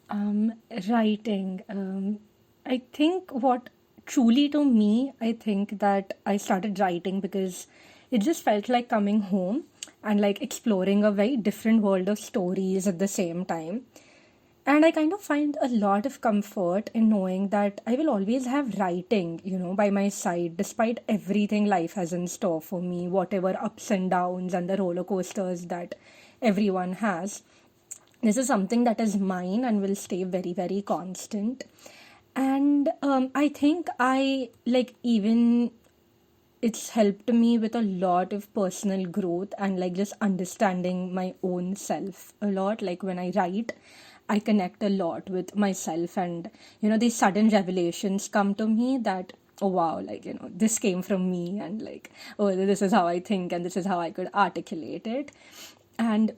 Um, Writing. I think what truly to me, I think that I started writing because it just felt like coming home and like exploring a very different world of stories at the same time. And I kind of find a lot of comfort in knowing that I will always have writing, by my side, despite everything life has in store for me, whatever ups and downs and the roller coasters that everyone has. This is something that is mine and will stay very, very constant. And I think I like even it's helped me with a lot of personal growth and like just understanding my own self a lot. Like when I write, I connect a lot with myself, and these sudden revelations come to me that, oh wow, like this came from me, and like, oh, this is how I think and this is how I could articulate it. And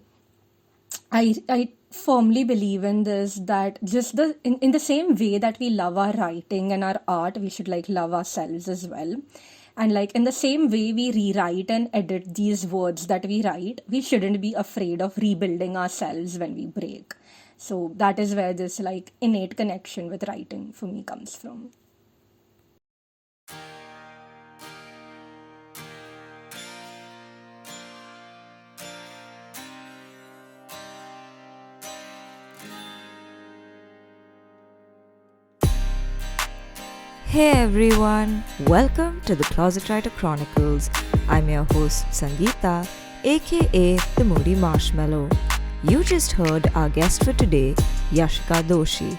I firmly believe in this, that just in the same way that we love our writing and our art, we should like love ourselves as well. And like in the same way we rewrite and edit these words that we write, we shouldn't be afraid of rebuilding ourselves when we break. So that is where this like innate connection with writing for me comes from. Hey everyone, welcome to the Closet Writer Chronicles. I'm your host Sangeeta, aka the Moody Marshmallow. You just heard our guest for today, Yashika Doshi.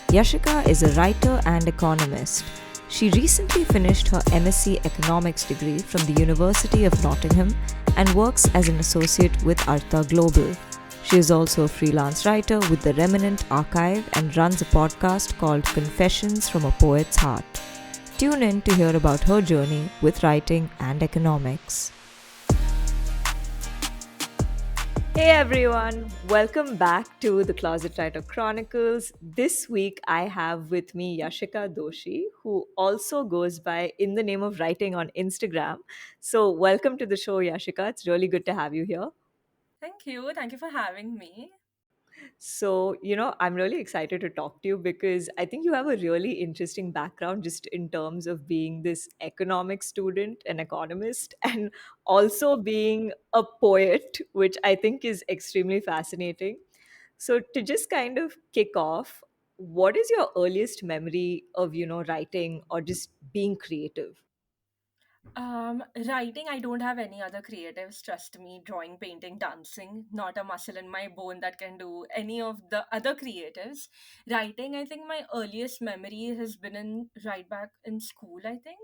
Yashika is a writer and economist. She recently finished her MSc Economics degree from the University of Nottingham and works as an associate with Artha Global. She is also a freelance writer with the Remnant Archive and runs a podcast called Confessions from a Poet's Heart. Tune in to hear about her journey with writing and economics. Hey everyone, welcome back to the Closet Writer Chronicles. This week I have with me Yashika Doshi, who also goes by In the Name of Writing on Instagram. So, welcome to the show, Yashika. It's really good to have you here. Thank you. Thank you for having me. So, I'm really excited to talk to you because I think you have a really interesting background just in terms of being this economic student, an economist, and also being a poet, which I think is extremely fascinating. So, to just kind of kick off, what is your earliest memory of, writing or just being creative? Writing, I don't have any other creatives, trust me. Drawing, painting, dancing, not a muscle in my bone that can do any of the other creatives. Writing, I think my earliest memory has been in right back in school, I think.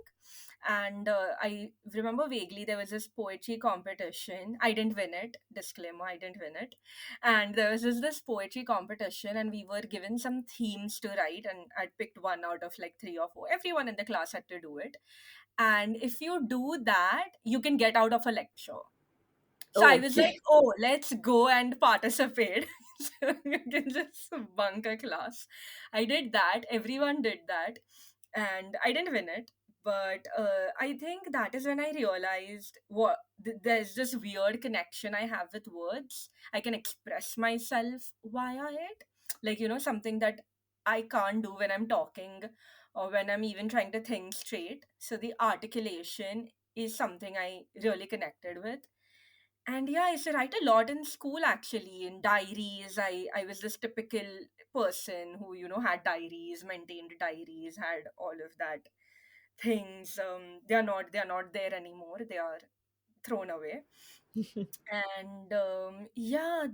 And I remember vaguely there was this poetry competition. I didn't win it. Disclaimer, I didn't win it. And there was this poetry competition, and we were given some themes to write, and I picked one out of like three or four. Everyone in the class had to do it, and if you do that you can get out of a lecture. So I Oh, was like, okay. oh, let's go and participate. So you can just bunk a class. I did that, everyone did that, and I didn't win it. But I think that is when I realized there's this weird connection I have with words. I can express myself via it, like something that I can't do when I'm talking or when I'm even trying to think straight. So the articulation is something I really connected with. And yeah, I used to write a lot in school, actually, in diaries. I was this typical person who, had diaries, maintained diaries, had all of that things. They are not there anymore. They are thrown away. And yeah,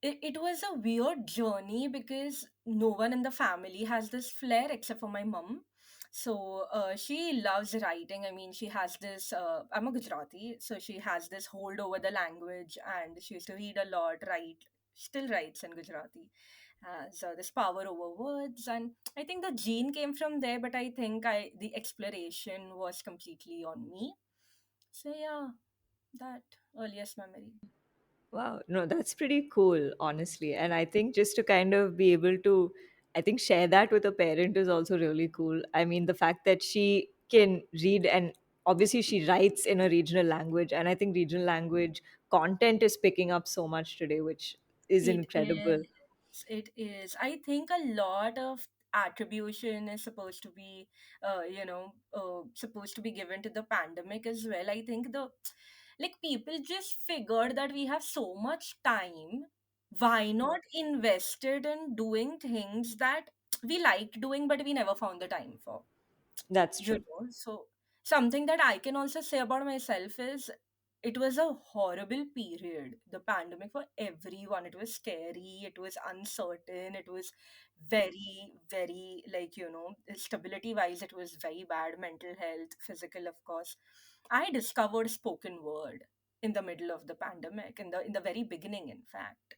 it was a weird journey because no one in the family has this flair except for my mum. So she loves writing. I mean, she has this. I'm a Gujarati, so she has this hold over the language, and she used to read a lot, write, still writes in Gujarati. Has this power over words, and I think the gene came from there. But I think the exploration was completely on me. So yeah, that earliest memory. Wow, no, that's pretty cool, honestly. And I think just to kind of be able to, I think, share that with a parent is also really cool. I mean, the fact that she can read and obviously she writes in a regional language. And I think regional language content is picking up so much today, which is It is. incredible. It is. I think a lot of attribution is supposed to be, supposed to be given to the pandemic as well. I think like people just figured that we have so much time. Why not invest it in doing things that we liked doing, but we never found the time for? That's true. So something that I can also say about myself is it was a horrible period, the pandemic, for everyone. It was scary, it was uncertain, it was very, very, like, stability wise, it was very bad. Mental health, physical, of course. I discovered spoken word in the middle of the pandemic, in the very beginning, in fact.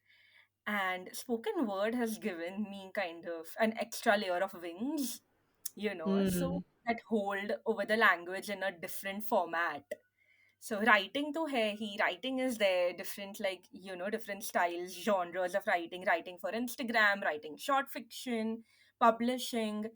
And spoken word has given me kind of an extra layer of wings, so Hmm. that hold over the language in a different format. So writing to he writing is there, different, like, different styles, genres of writing for Instagram, writing short fiction, publishing.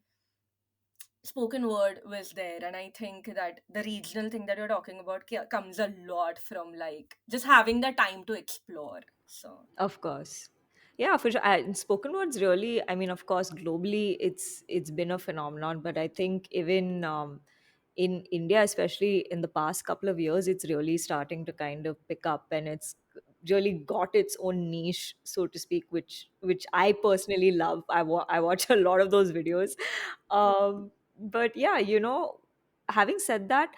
Spoken word was there, and I think that the regional thing that you're talking about comes a lot from, like, just having the time to explore. So Of course. Yeah, for sure. And spoken words really, I mean, of course, globally it's been a phenomenon, but I think even in India, especially in the past couple of years, it's really starting to kind of pick up, and it's really got its own niche, so to speak, which I personally love. I watch a lot of those videos. But yeah, having said that,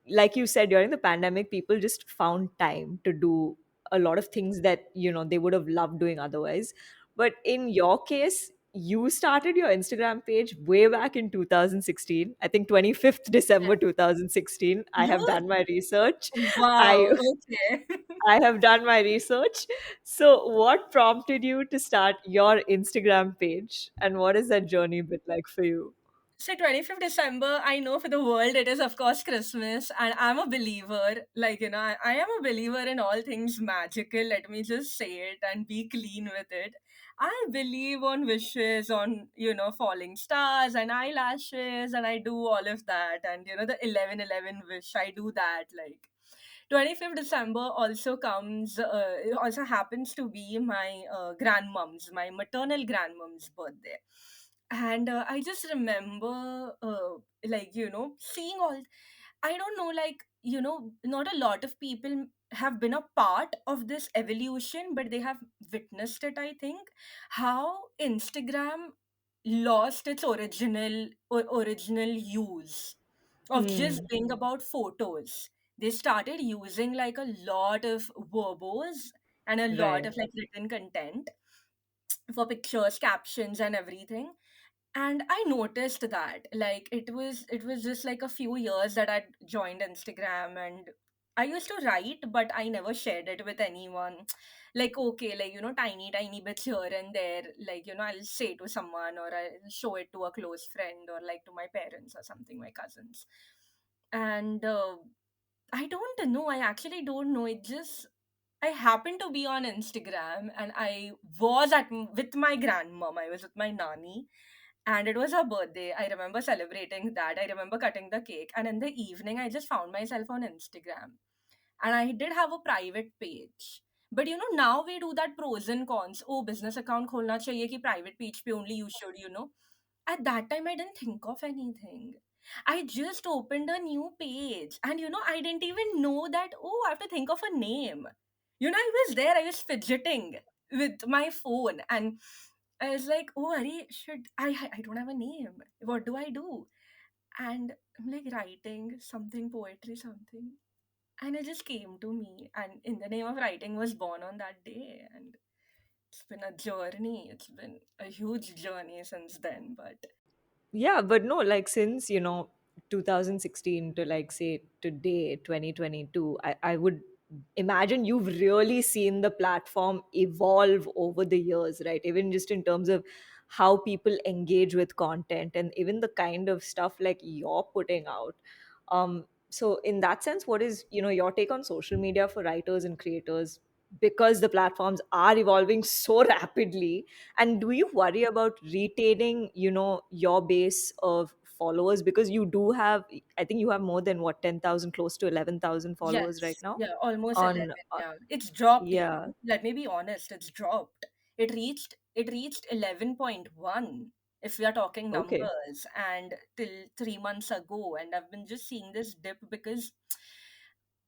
like you said, during the pandemic, people just found time to do a lot of things that they would have loved doing otherwise. But in your case, you started your Instagram page way back in 2016, I think 25th December 2016. I have you done my research. i wow, okay. I have done my research. So what prompted you to start your Instagram page, and what is that journey been like for you? So 25th December, I know for the world it is, of course, Christmas, and I'm a believer. Like, I am a believer in all things magical. Let me just say it and be clean with it. I believe on wishes, on, falling stars and eyelashes, and I do all of that. And, the 11/11 wish, I do that. Like, 25th December also comes, it also happens to be my grandmom's, my maternal grandmom's birthday. And I just remember, seeing all, I don't know, like, not a lot of people have been a part of this evolution, but they have witnessed it, I think. How Instagram lost its original use of just Hmm. being about photos. They started using like a lot of verbos and a lot Right. of like written content for pictures, captions, and everything. And I noticed that, like, it was just like a few years that I joined Instagram, and I used to write, but I never shared it with anyone. Like, okay, like, tiny tiny bits here and there, like, I'll say to someone, or I'll show it to a close friend, or like to my parents or something, my cousins. And I don't know, I actually don't know, it just, I happened to be on Instagram, and I was with my grandmom. I was with my nani, and it was her birthday. I remember celebrating that. I remember cutting the cake, and in the evening, I just found myself on Instagram, and I did have a private page. But now we do that pros and cons. Oh, business account kholna chahiye ki private page pe only you should, At that time, I didn't think of anything. I just opened a new page, and I didn't even know that, oh, I have to think of a name. I was there, I was fidgeting with my phone, and I was like, oh, Ari, I don't have a name. What do I do? And I'm like writing something, poetry, something. And it just came to me. And In the Name of Writing was born on that day. And it's been a journey. It's been a huge journey since then. But Yeah, but no, like since 2016 to, like, say today 2022, I would imagine you've really seen the platform evolve over the years, right? Even just in terms of how people engage with content, and even the kind of stuff like you're putting out. So in that sense, what is your take on social media for writers and creators, because the platforms are evolving so rapidly? And do you worry about retaining, your base of followers, because you do have, I think you have more than what, 10,000, close to 11,000 followers right yes, now yeah, almost on 11. Yeah, it's dropped. yeah. Let me be honest, it's dropped. It reached it reached 11.1 if we are talking Okay. numbers, and till 3 months ago. And I've been just seeing this dip because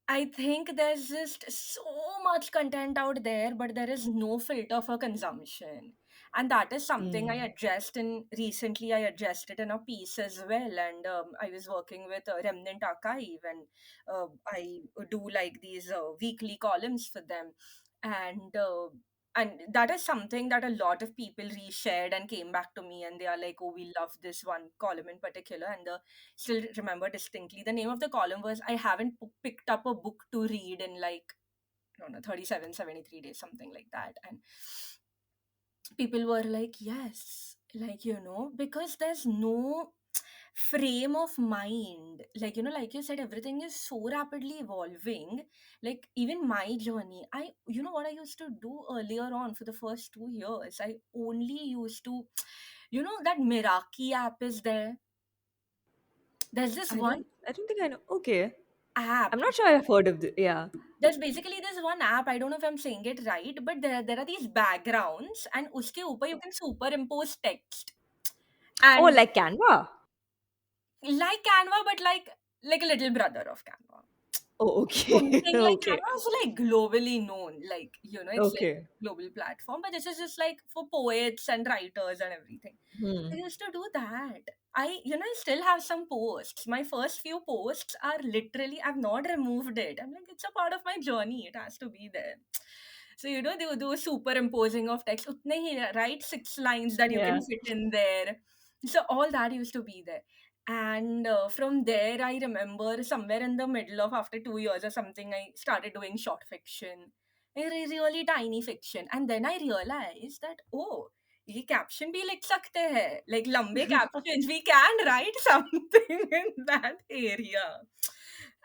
I think there's just so much content out there, but there is no filter for consumption. And that is something I Mm. addressed in recently. I addressed it in a piece as well. And I was working with Remnant Archive, and I do like these weekly columns for them. And and that is something that a lot of people reshared and came back to me, and they are like, oh, we love this one column in particular. And still remember distinctly the name of the column was, I haven't picked up a book to read in like, I don't know, 37, 73 days, something like that. And people were like, yes, like, because there's no frame of mind. Like, like you said, everything is so rapidly evolving. Like, even my journey, what I used to do earlier on for the first 2 years, I only used to, that Meraki app is there. There's this one I don't think I know. Okay. I'm app. not sure I've heard of the, yeah. There's basically this one app. I don't know if I'm saying it right, but there are these backgrounds, and uske upar you can superimpose text. Oh, And like Canva? like Canva, but like a little brother of Canva. Oh, Don't okay. think like Okay. Canva is like globally known, like it's like Okay. global platform, but this is just like for poets and writers and everything. I Hmm. used to do that. I still have some posts. My first few posts are literally, I've not removed it. I'm like, it's a part of my journey. It has to be there. So, they would do superimposing of text. Utne hi, write 6 lines that you can Yeah. fit in there. So, all that used to be there. And from there, I remember somewhere in the middle of after 2 years or something, I started doing short fiction, really tiny fiction. And then I realized that, oh, ये caption भी लिख सकते हैं, like लंबे captions, we can write something in that area.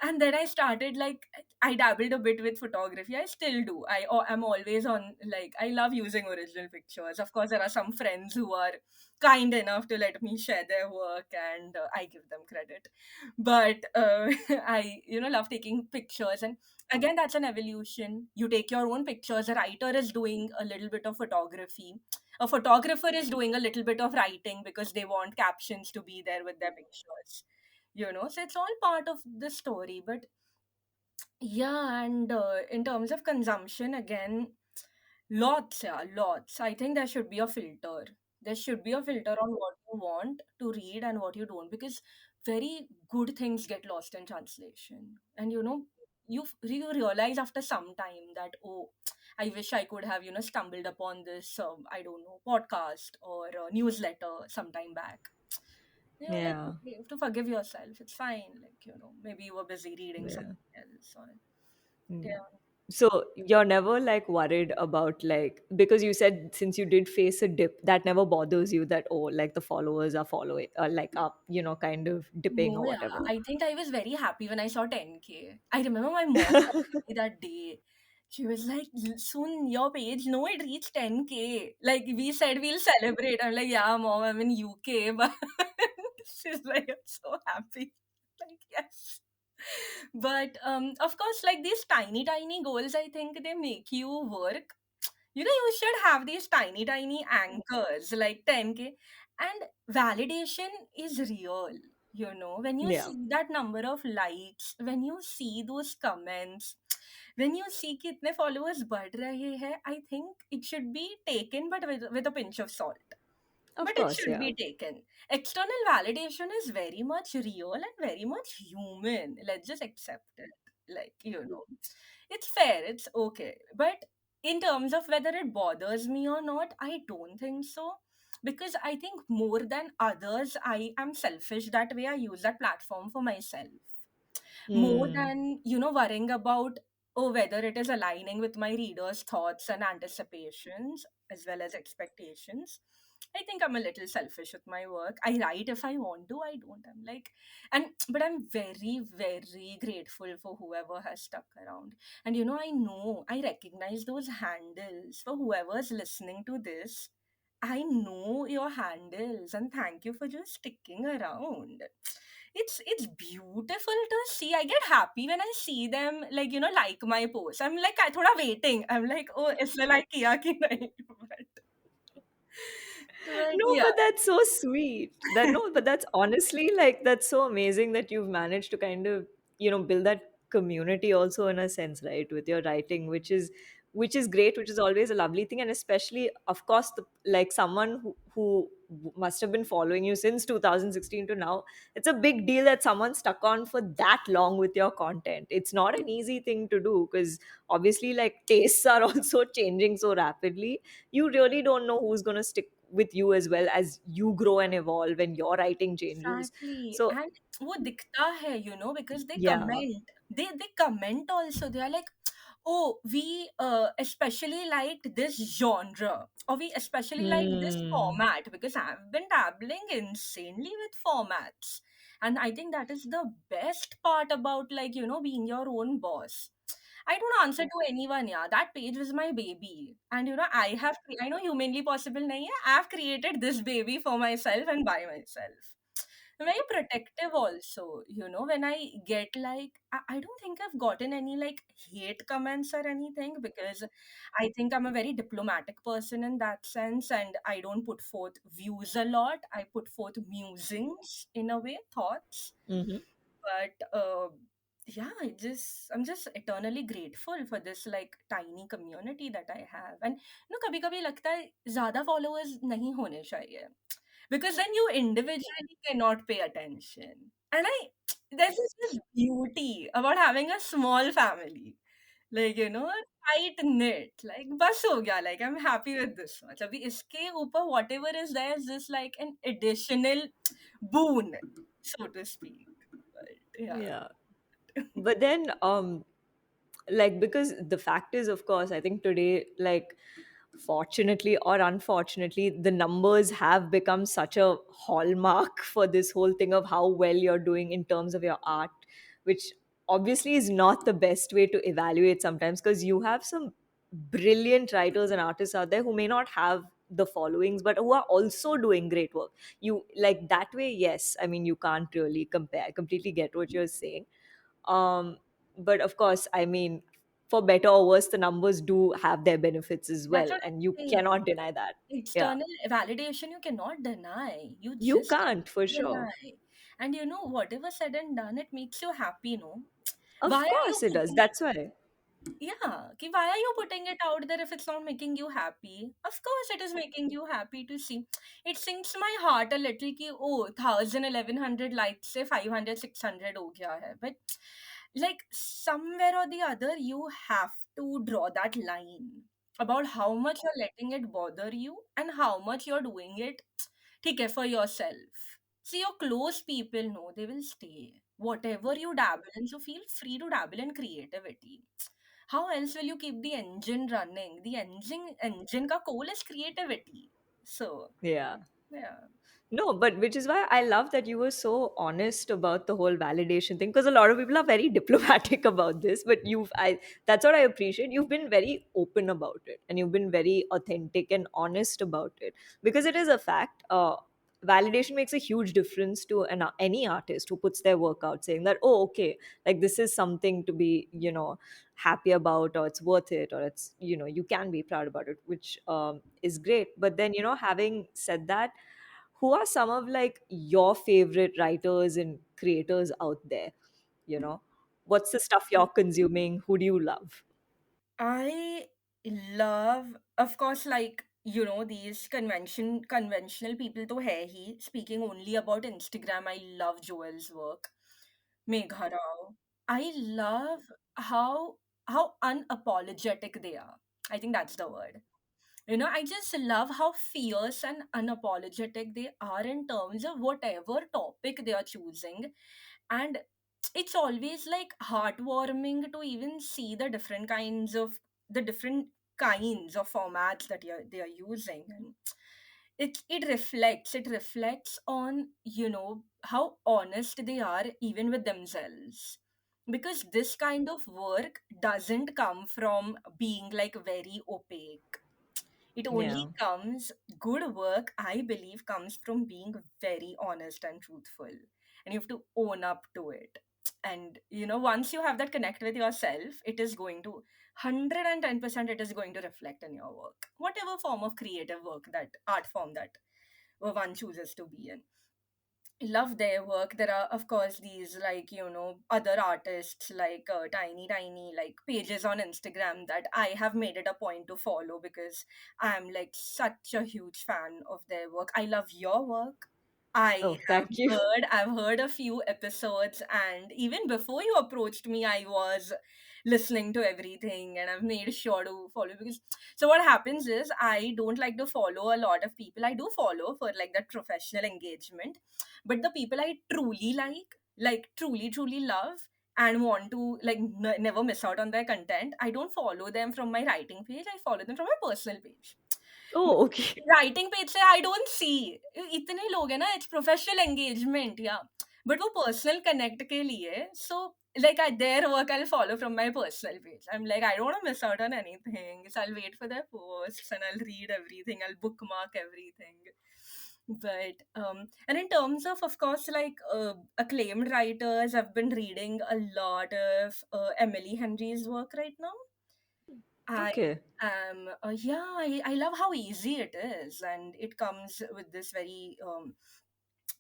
And then I started, like, I dabbled a bit with photography. I still do. I'm always on, like, I love using original pictures. Of course, there are some friends who are kind enough to let me share their work, and I give them credit. But I love taking pictures. And again, that's an evolution. You take your own pictures. A writer is doing a little bit of photography, a photographer is doing a little bit of writing because they want captions to be there with their pictures. So it's all part of the story. But yeah, and in terms of consumption, again, lots, yeah, lots. I think there should be a filter. There should be a filter on what you want to read and what you don't, because very good things get lost in translation. And you realize after some time that, oh, I wish I could have stumbled upon this, I don't know, podcast or newsletter sometime back. Like, Yeah. okay, you have to forgive yourself. It's fine. Like, maybe you were busy reading Yeah. something else, or Mm. yeah. So you're never like worried about like, because you said since you did face a dip, that never bothers you that, oh, like the followers are following or like up, kind of dipping No, or yeah. whatever. I think I was very happy when I saw 10K. I remember my mom texted me that day. She was like, soon your page, no, it reached 10K. Like, we said we'll celebrate. I'm like, yeah, mom, I'm in UK. But she's like, I'm so happy. Like, yes. But of course, like these tiny goals, I think they make you work. You should have these tiny anchors like 10K. And validation is real. When you Yeah. see that number of likes, when you see those comments, when you see kitne followers बढ़ रहे हैं, I think it should be taken, but with a pinch of salt. Of But it course, should yeah. be taken. External validation is very much real and very much human. Let's just accept it. Like, it's fair, it's okay. But in terms of whether it bothers me or not, I don't think so. Because I think more than others, I am selfish that way. I use that platform for myself more Hmm. than worrying about, oh, whether it is aligning with my readers' thoughts and anticipations as well as expectations. I think I'm a little selfish with my work. I write if I want to, I don't. I'm like, and but I'm very, very grateful for whoever has stuck around. And I recognize those handles for whoever's listening to this. I know your handles, and thank you for just sticking around. It's beautiful to see. I get happy when I see them, like like my post. I'm like, I thoda waiting. I'm like, oh, इसने like किया कि नहीं? But But No, yeah, but that's so sweet. That no, but that's honestly like that's so amazing that you've managed to kind of, build that community also in a sense, right? With your writing, which is great, which is always a lovely thing. And especially, of course, like someone who must have been following you since 2016 to now, it's a big deal that someone stuck on for that long with your content. It's not an easy thing to do because obviously like tastes are also changing so rapidly. You really don't know who's going to stick with you as well as you grow and evolve and your writing changes. exactly. So And वो दिखता है, because they yeah. comment. They comment also. They are like, oh, we especially liked this genre, or we especially liked this Hmm. format, because I've been dabbling insanely with formats. And I think that is the best part about, like, being your own boss. I don't answer to anyone, yeah. That page was my baby. And I know humanly possible nahi hai. I have created this baby for myself and by myself. I'm very protective also, when I get like, I don't think I've gotten any like hate comments or anything, because I think I'm a very diplomatic person in that sense, and I don't put forth views a lot. I put forth musings in a way, thoughts. Hmm. But yeah, I'm just eternally grateful for this like tiny community that I have. And कभी कभी लगता है ज्यादा followers नहीं होने चाहिए, because then you individually cannot pay attention. And there's this beauty about having a small family, like, tight knit, like बस हो गया, like I'm happy with this much. अभी इसके ऊपर whatever is there is just like an additional boon, so to speak. But yeah. Yeah. But then like because the fact is, of course, I think today, like, fortunately or unfortunately, the numbers have become such a hallmark for this whole thing of how well you're doing in terms of your art, which obviously is not the best way to evaluate sometimes, because you have some brilliant writers and artists out there who may not have the followings but who are also doing great work. You like that way, yes, I mean, you can't really compare. I completely get what you're saying. um but of course, I mean, for better or worse, the numbers do have their benefits as That's well, what and I'm you saying. cannot deny that. Yeah, External validation you cannot deny. You you just can't for can't sure. deny. And whatever said and done, it makes you happy, no? Why Of are you course it does, putting it? that's why. Yeah, why are you putting it out there if it's not making you happy? Of course, it is making you happy to see. It sinks my heart a little ki, oh, 1,000, 1,100 likes say 500, 600 ho gaya hai. But like somewhere or the other, you have to draw that line about how much you're letting it bother you and how much you're doing it ठीक है, for yourself. See, your close people know they will stay. Whatever you dabble in, so feel free to dabble in creativity. How else will you keep the engine running? The engine ka coal is creativity. So Yeah. yeah. No, but which is why I love that you were so honest about the whole validation thing, because a lot of people are very diplomatic about this, but that's what I appreciate. You've been very open about it and you've been very authentic and honest about it, because it is a fact. Validation makes a huge difference to any artist who puts their work out, saying that, oh, okay, like this is something to be, happy about, or it's worth it, or it's, you can be proud about it, which is great. But then, having said that, who are some of like your favorite writers and creators out there? you know what's the stuff you're consuming? Who do you love? I love, of course, like, these conventional people to hai hi. Speaking only about Instagram, I love Joel's work. Megha Rao. I love how unapologetic they are. I think that's the word. I just love how fierce and unapologetic they are in terms of whatever topic they are choosing. And it's always like heartwarming to even see the different kinds of formats that they are using. And it reflects on how honest they are even with themselves, because this kind of work doesn't come from being like very opaque. It only Yeah. comes, good work, I believe, comes from being very honest and truthful. And you have to own up to it. And, once you have that connect with yourself, it is going to 110% it is going to reflect in your work. Whatever form of creative work, that art form that one chooses to be in. Love their work. There are, of course, these, like, other artists, like tiny tiny like pages on Instagram that I have made it a point to follow, because I'm like such a huge fan of their work. I love your work. Oh, thank you. I've heard a few episodes, and even before you approached me, I was listening to everything, and I've made sure to follow, because so what happens is, I don't like to follow a lot of people. I do follow for like that professional engagement, but the people I truly like truly truly love and want to like never miss out on their content, I don't follow them from my writing page. I follow them from my personal page. Oh, okay. Writing page से I don't see इतने लोग हैं ना, it's professional engagement या, but वो personal connect के लिए, सो like I their work I'll follow from my personal page. I'm like, I don't want to miss out on anything, so I'll wait for their posts and I'll read everything, I'll bookmark everything. But and in terms of course, like acclaimed writers, I've been reading a lot of Emily Henry's work right now. I Okay. yeah, I love how easy it is, and it comes with this very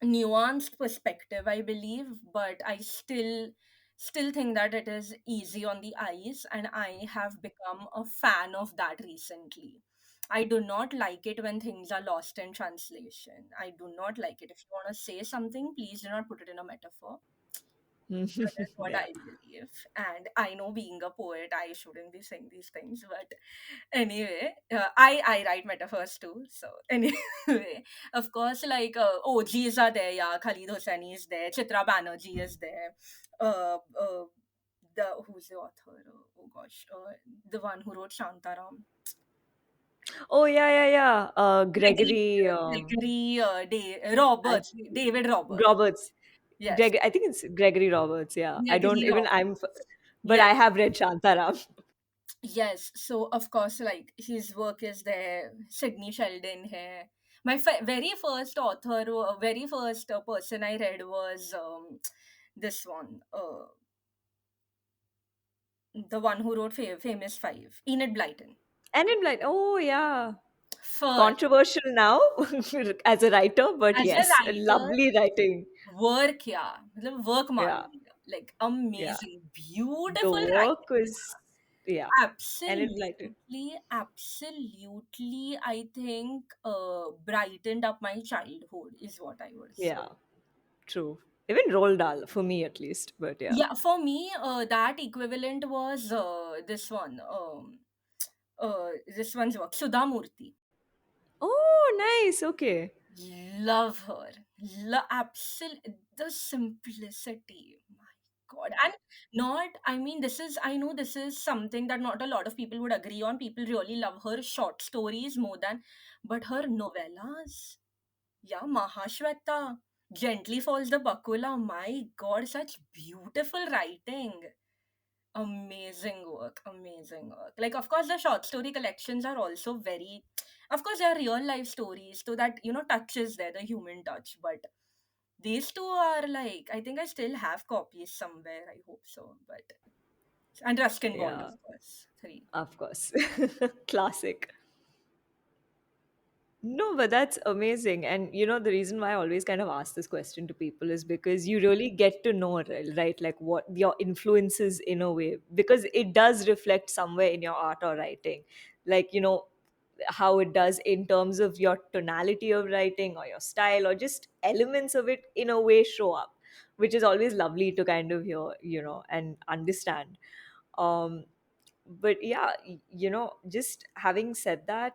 nuanced perspective, I believe. But I still think that it is easy on the eyes, and I have become a fan of that recently. I do not like it when things are lost in translation. I do not like it. If you want to say something, please do not put it in a metaphor. That is what Yeah. I believe. And I know, being a poet, I shouldn't be saying these things. But anyway, I write metaphors too. So anyway, of course, like OGs are there. Yeah, Khalid Hosseini is there. Chitra Banerjee is there. Uh, the who's the author? Oh gosh, the one who wrote Shantaram. Oh, yeah, yeah, yeah. Gregory, Gregory, I, Roberts, David Roberts. Roberts. Yes, I think it's Gregory Roberts. Yeah. I don't Gregory even, Roberts. but Yes. I have read Shantaram. Yes, so of course, like his work is there. Sydney Sheldon here. My very first author, very first person I read was this one, the one who wrote Famous Five, Enid Blyton. And in blind, oh, yeah. First, Controversial now as a writer, but as a yes, writer, lovely writing. work, yeah, मतलब work मान Yeah. लिया. Like Yeah. amazing, The beautiful work writing. was, yeah. And in blighted. Absolutely, I think brightened up my childhood is what I would say. Yeah. True. Even Roald Dahl, for me at least, but yeah. Yeah, for me, that equivalent was this one's work, Sudha Murthy. Oh, nice. Okay. Love her. The simplicity. My God. And not, I mean, I know this is something that not a lot of people would agree on. People really love her short stories more than, but her novellas. Yeah, Mahashweta. Gently Falls the Bakula. My God, such beautiful writing. Amazing work, amazing work. Like, of course, the short story collections are also very, of course, they are real life stories, so that, touches there, the human touch. But these two are like, I think I still have copies somewhere. I hope so. But, and Ruskin Bond, of Yeah, course. Three. of course. Classic. No, but that's amazing. And the reason why I always kind of ask this question to people is because you really get to know, right? Like what your influences in a way, because it does reflect somewhere in your art or writing. Like, how it does in terms of your tonality of writing or your style or just elements of it in a way show up, which is always lovely to kind of hear, and understand. Um, but yeah, just having said that,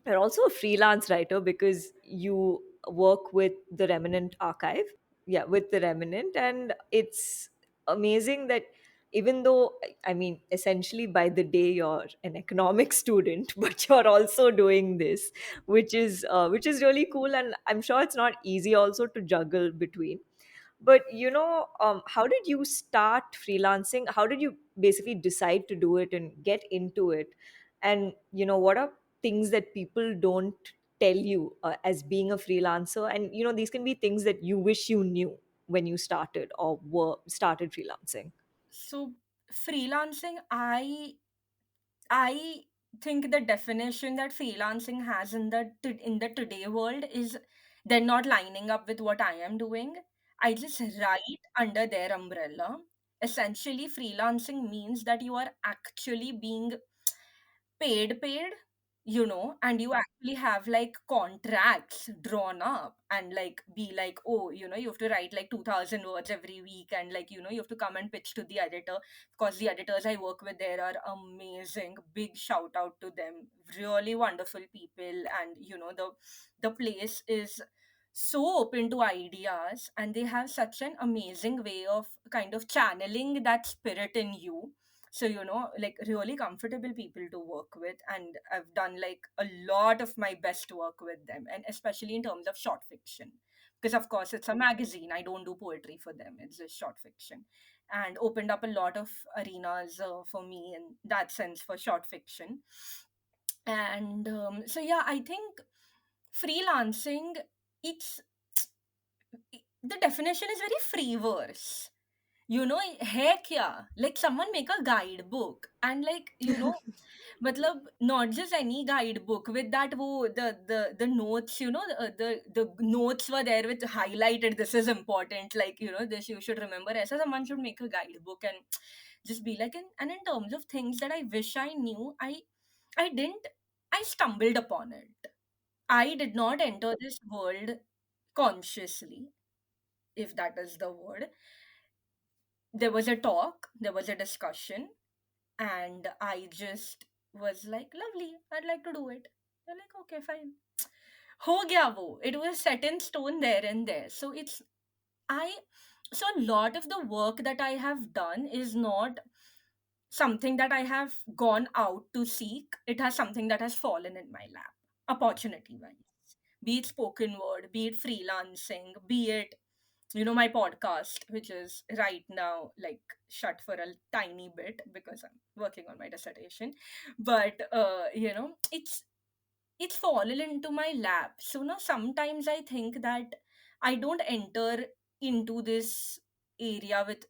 you're also a freelance writer because you work with the Remnant Archive. Yeah, with the Remnant. And it's amazing that even though, I mean, essentially by the day you're an economics student, but you're also doing this, which is really cool. And I'm sure it's not easy also to juggle between. But how did you start freelancing? How did you basically decide to do it and get into it? And what are things that people don't tell you as being a freelancer? And these can be things that you wish you knew when you started or were started freelancing. So, freelancing, I think the definition that freelancing has in the today world is they're not lining up with what I am doing. I just write under their umbrella. Essentially, freelancing means that you are actually being paid, and you actually have like contracts drawn up and like be like, oh, you have to write like 2,000 words every week, and like, you have to come and pitch to the editor. Because the editors I work with there are amazing. Big shout out to them. Really wonderful people, and the place is so open to ideas, and they have such an amazing way of kind of channeling that spirit in you. So like really comfortable people to work with, and I've done like a lot of my best work with them, and especially in terms of short fiction, because of course it's a magazine. I don't do poetry for them, it's just short fiction, and opened up a lot of arenas for me in that sense for short fiction. And so yeah, I think freelancing, it's the definition is very free verse. Heck yeah, like someone make a guidebook, and like matlab, not just any guidebook with that the notes, the notes were there with highlighted, this is important, like this you should remember. As someone should make a guidebook and just be like, and in terms of things that I wish I knew, I didn't. I stumbled upon it. I did not enter this world consciously, if that is the word. There was a talk, there was a discussion, and I just was like, lovely, I'd like to do it. They're like, okay, fine. Ho gaya wo. It was set in stone there and there. I, so a lot of the work that I have done is not something that I have gone out to seek. It has something that has fallen in my lap, opportunity wise. Be it spoken word, be it freelancing, be it my podcast, which is right now like shut for a tiny bit because I'm working on my dissertation. But it's fallen into my lap. So now sometimes I think that I don't enter into this area with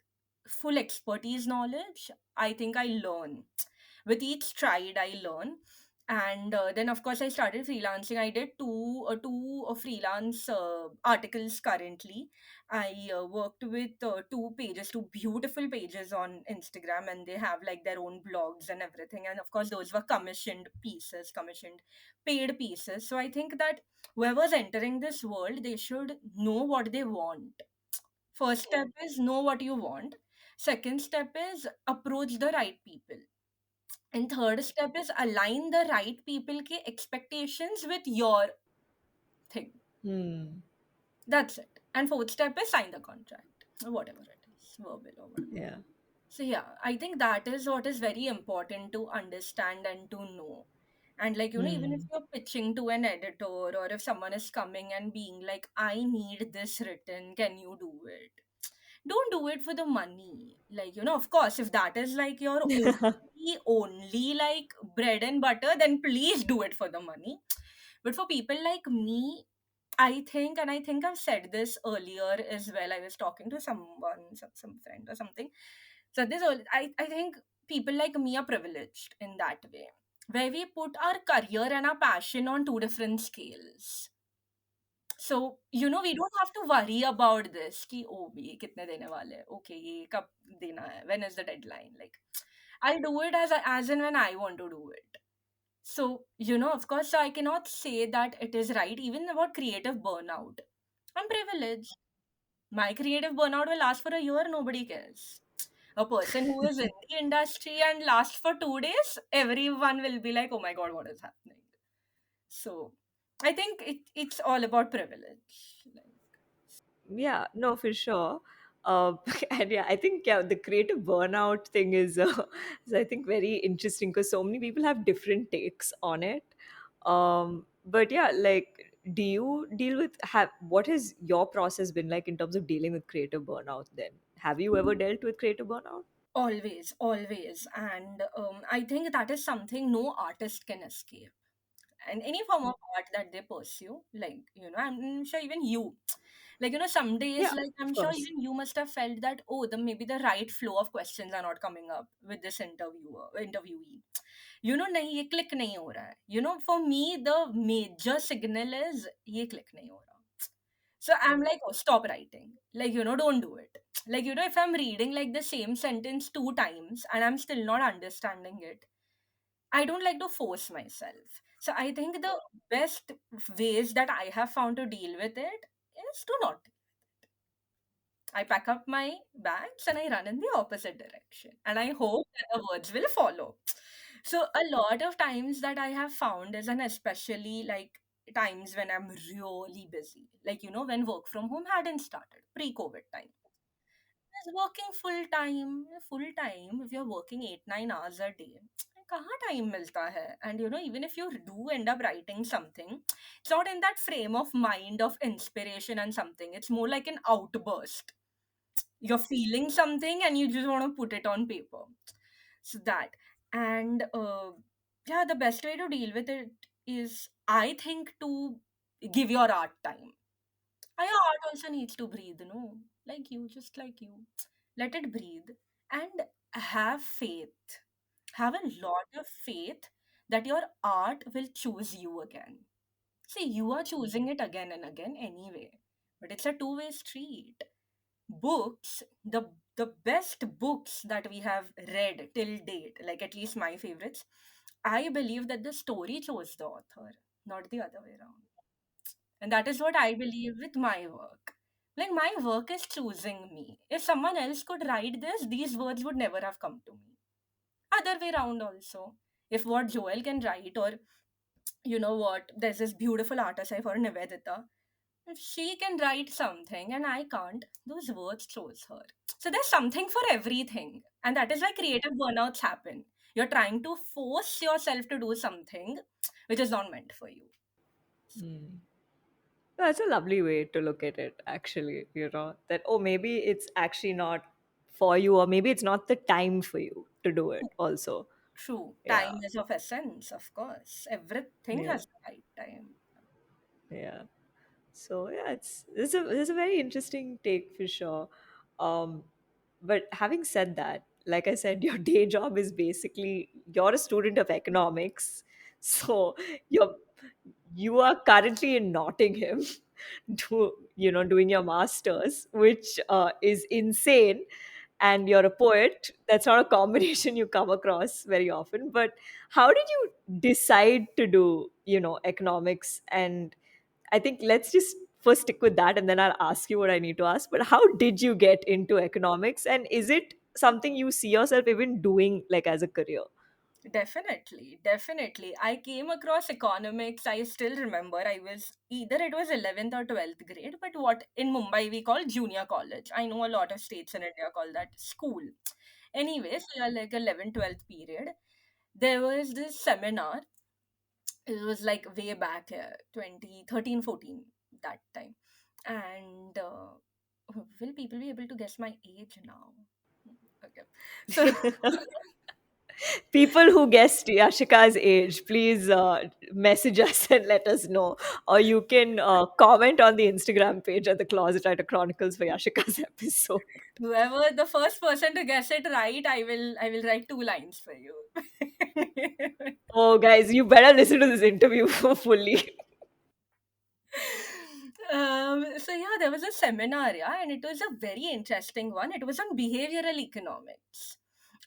full expertise knowledge. I think I learn. With each stride, I learn. And then, of course, I started freelancing. I did two freelance articles currently. I worked with two beautiful pages on Instagram, and they have like their own blogs and everything. And of course, those were commissioned pieces, commissioned paid pieces. So I think that whoever's entering this world, they should know what they want. First step is know what you want. Second step is approach the right people. And third step is align the right people ke expectations with your thing. Hmm. That's it. And fourth step is sign the contract, or whatever it is, verbal or whatever. Yeah. So yeah, I think that is what is very important to understand and to know. And like, even if Hmm. you're pitching to an editor, or if someone is coming and being like, I need this written, can you do it? Don't do it for the money. Like, of course, if that is like your only like bread and butter, then please do it for the money. But for people like me, I think I've said this earlier as well. I was talking to someone, some friend or something. So I think people like me are privileged in that way, where we put our career and our passion on two different scales. So, we don't have to worry about this कि oh ये कितने देने वाले हैं, okay ये कब देना है, when is the deadline, like I'll do it as and when I want to do it. So, of course, so I cannot say that it is right even about creative burnout. I'm privileged. My creative burnout will last for a year, nobody cares. A person who is in the industry and lasts for 2 days, everyone will be like, oh my god, what is happening? So I think it's all about privilege. Like, Yeah, no, for sure. And yeah, I think yeah, the creative burnout thing is I think very interesting because so many people have different takes on it. But yeah, like, do you deal with have what has your process been like in terms of dealing with creative burnout? Then, have you ever dealt with creative burnout? always, always. And I think that is something no artist can escape. And any form of art that they pursue, like, I'm sure even you. Like, some days, Yeah, like, I'm of sure course. even you must have felt that, oh, maybe the right flow of questions are not coming up with this interviewee. नहीं ये click नहीं हो रहा है. For me, the major signal is ये click नहीं हो रहा. So I'm like, oh, stop writing. Like, don't do it. Like, if I'm reading like the same sentence two times and I'm still not understanding it, I don't like to force myself. So I think the best ways that I have found to deal with it is to not. I pack up my bags and I run in the opposite direction. And I hope that the words will follow. So a lot of times that I have found is, and especially like times when I'm really busy, like when work from home hadn't started, pre-COVID time. I was working full time. If you're working 8-9 hours a day, कहाँ time मिलता है? And even if you do end up writing something, it's not in that frame of mind of inspiration and something. It's more like an outburst. You're feeling something and you just want to put it on paper. So that. And yeah, the best way to deal with it is, I think, to give your art time. Your art also needs to breathe, like you, just like you. Let it breathe and have faith. Have a lot of faith that your art will choose you again. See, you are choosing it again and again anyway, but it's a two-way street. Books, the best books that we have read till date, like at least my favorites, I believe that the story chose the author, not the other way around. And that is what I believe with my work. Like, my work is choosing me. If someone else could write this, these words would never have come to me. Other way around also. If what Joel can write, or what, there's this beautiful artist I for Nivedita. If she can write something and I can't, those words chose her. So there's something for everything. And that is why creative burnouts happen. You're trying to force yourself to do something which is not meant for you. Mm. That's a lovely way to look at it, actually. That, oh, maybe it's actually not for you, or maybe it's not the time for you to do it, also. True. Yeah. Time is of essence, of course. Everything Yeah. has the right time. Yeah. So yeah, it's a very interesting take for sure. Um, but having said that, like I said, your day job is basically you're a student of economics, so you're you are currently in Nottingham, doing your masters, which is insane. And you're a poet. That's not a combination you come across very often. But how did you decide to do, economics? And I think let's just first stick with that, and then I'll ask you what I need to ask. But how did you get into economics, and is it something you see yourself even doing like as a career? Definitely, definitely. I came across economics. I still remember I was either it was 11th or 12th grade, but what in Mumbai we call junior college. I know a lot of states in India call that school. Anyway, so yeah, like 11th, 12th period, there was this seminar. It was like way back, 2013, 14, that time. And will people be able to guess my age now? Okay. So People who guessed Yashika's age, please message us and let us know. Or you can comment on the Instagram page at the Closet Writer Chronicles for Yashika's episode. whoever the first person to guess it right, I will write two lines for you. Oh, guys, you better listen to this interview fully. So yeah, there was a seminar, yeah, and it was a very interesting one. It was on behavioral economics.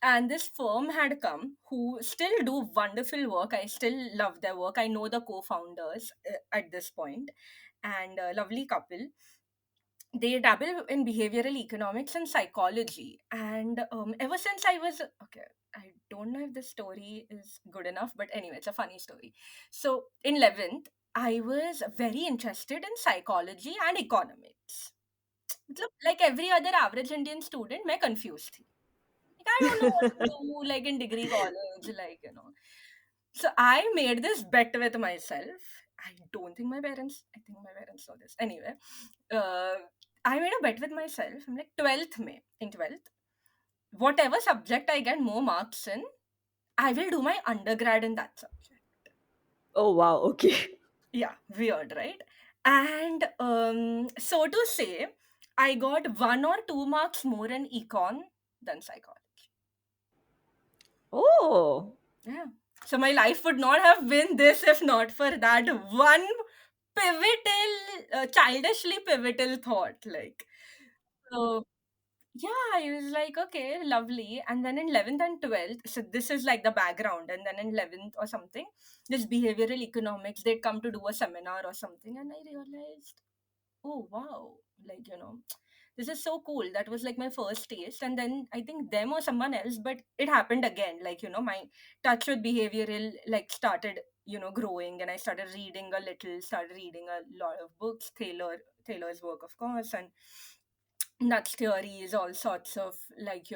And this firm had come who still do wonderful work. I still love their work. I know the co-founders at this point, and a lovely couple. They dabble in behavioral economics and psychology. And ever since I was okay, I don't know if the story is good enough, but anyway, it's a funny story. So in 11th, I was very interested in psychology and economics. मतलब, like every other average Indian student, मैं confused थी. Like, I don't know what to do, like in degree college, So I made this bet with myself. I think my parents know this. Anyway, uh, I made a bet with myself. I'm like, 12th May, in 12th, whatever subject I get more marks in, I will do my undergrad in that subject. Oh, wow. Okay. Yeah, weird, right? And so to say, I got 1 or 2 marks more in econ than psychology. Oh, Yeah. So my life would not have been this if not for that one pivotal, childishly pivotal thought. Like, so yeah, I was like, okay, lovely. And then in 11th and 12th, so this is like the background. And then in 11th or something, this behavioral economics, they'd come to do a seminar or something. And I realized, oh, wow, like, this is so cool. That was like my first taste. And then I think them or someone else, but it happened again. Like, my touch with behavioral, like, started, growing. And I started reading a little, started reading a lot of books, Taylor's work, of course. And nuts theories, all sorts of, like,